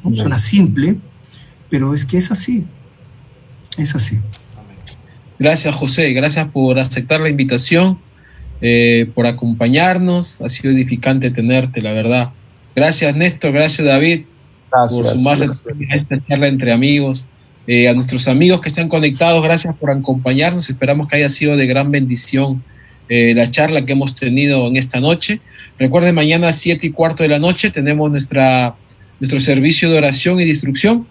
¿no? Suena simple, pero es que es así. Es así. Gracias, José. Gracias por aceptar la invitación, por acompañarnos. Ha sido edificante tenerte, la verdad. Gracias, Néstor. Gracias, David, por sumarse a esta charla entre amigos. A nuestros amigos que están conectados, gracias por acompañarnos. Esperamos que haya sido de gran bendición la charla que hemos tenido en esta noche. Recuerden, mañana a 7:15 de la noche tenemos nuestro servicio de oración y de instrucción.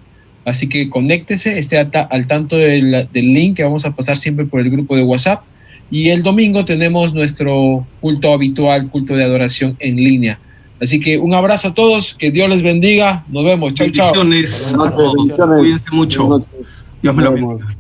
Así que conéctese, esté al tanto del link que vamos a pasar siempre por el grupo de WhatsApp. Y el domingo tenemos nuestro culto habitual, culto de adoración en línea. Así que un abrazo a todos, que Dios les bendiga. Nos vemos. Chau, chau. Bendiciones a todos. Cuídense mucho. Dios me lo bendiga.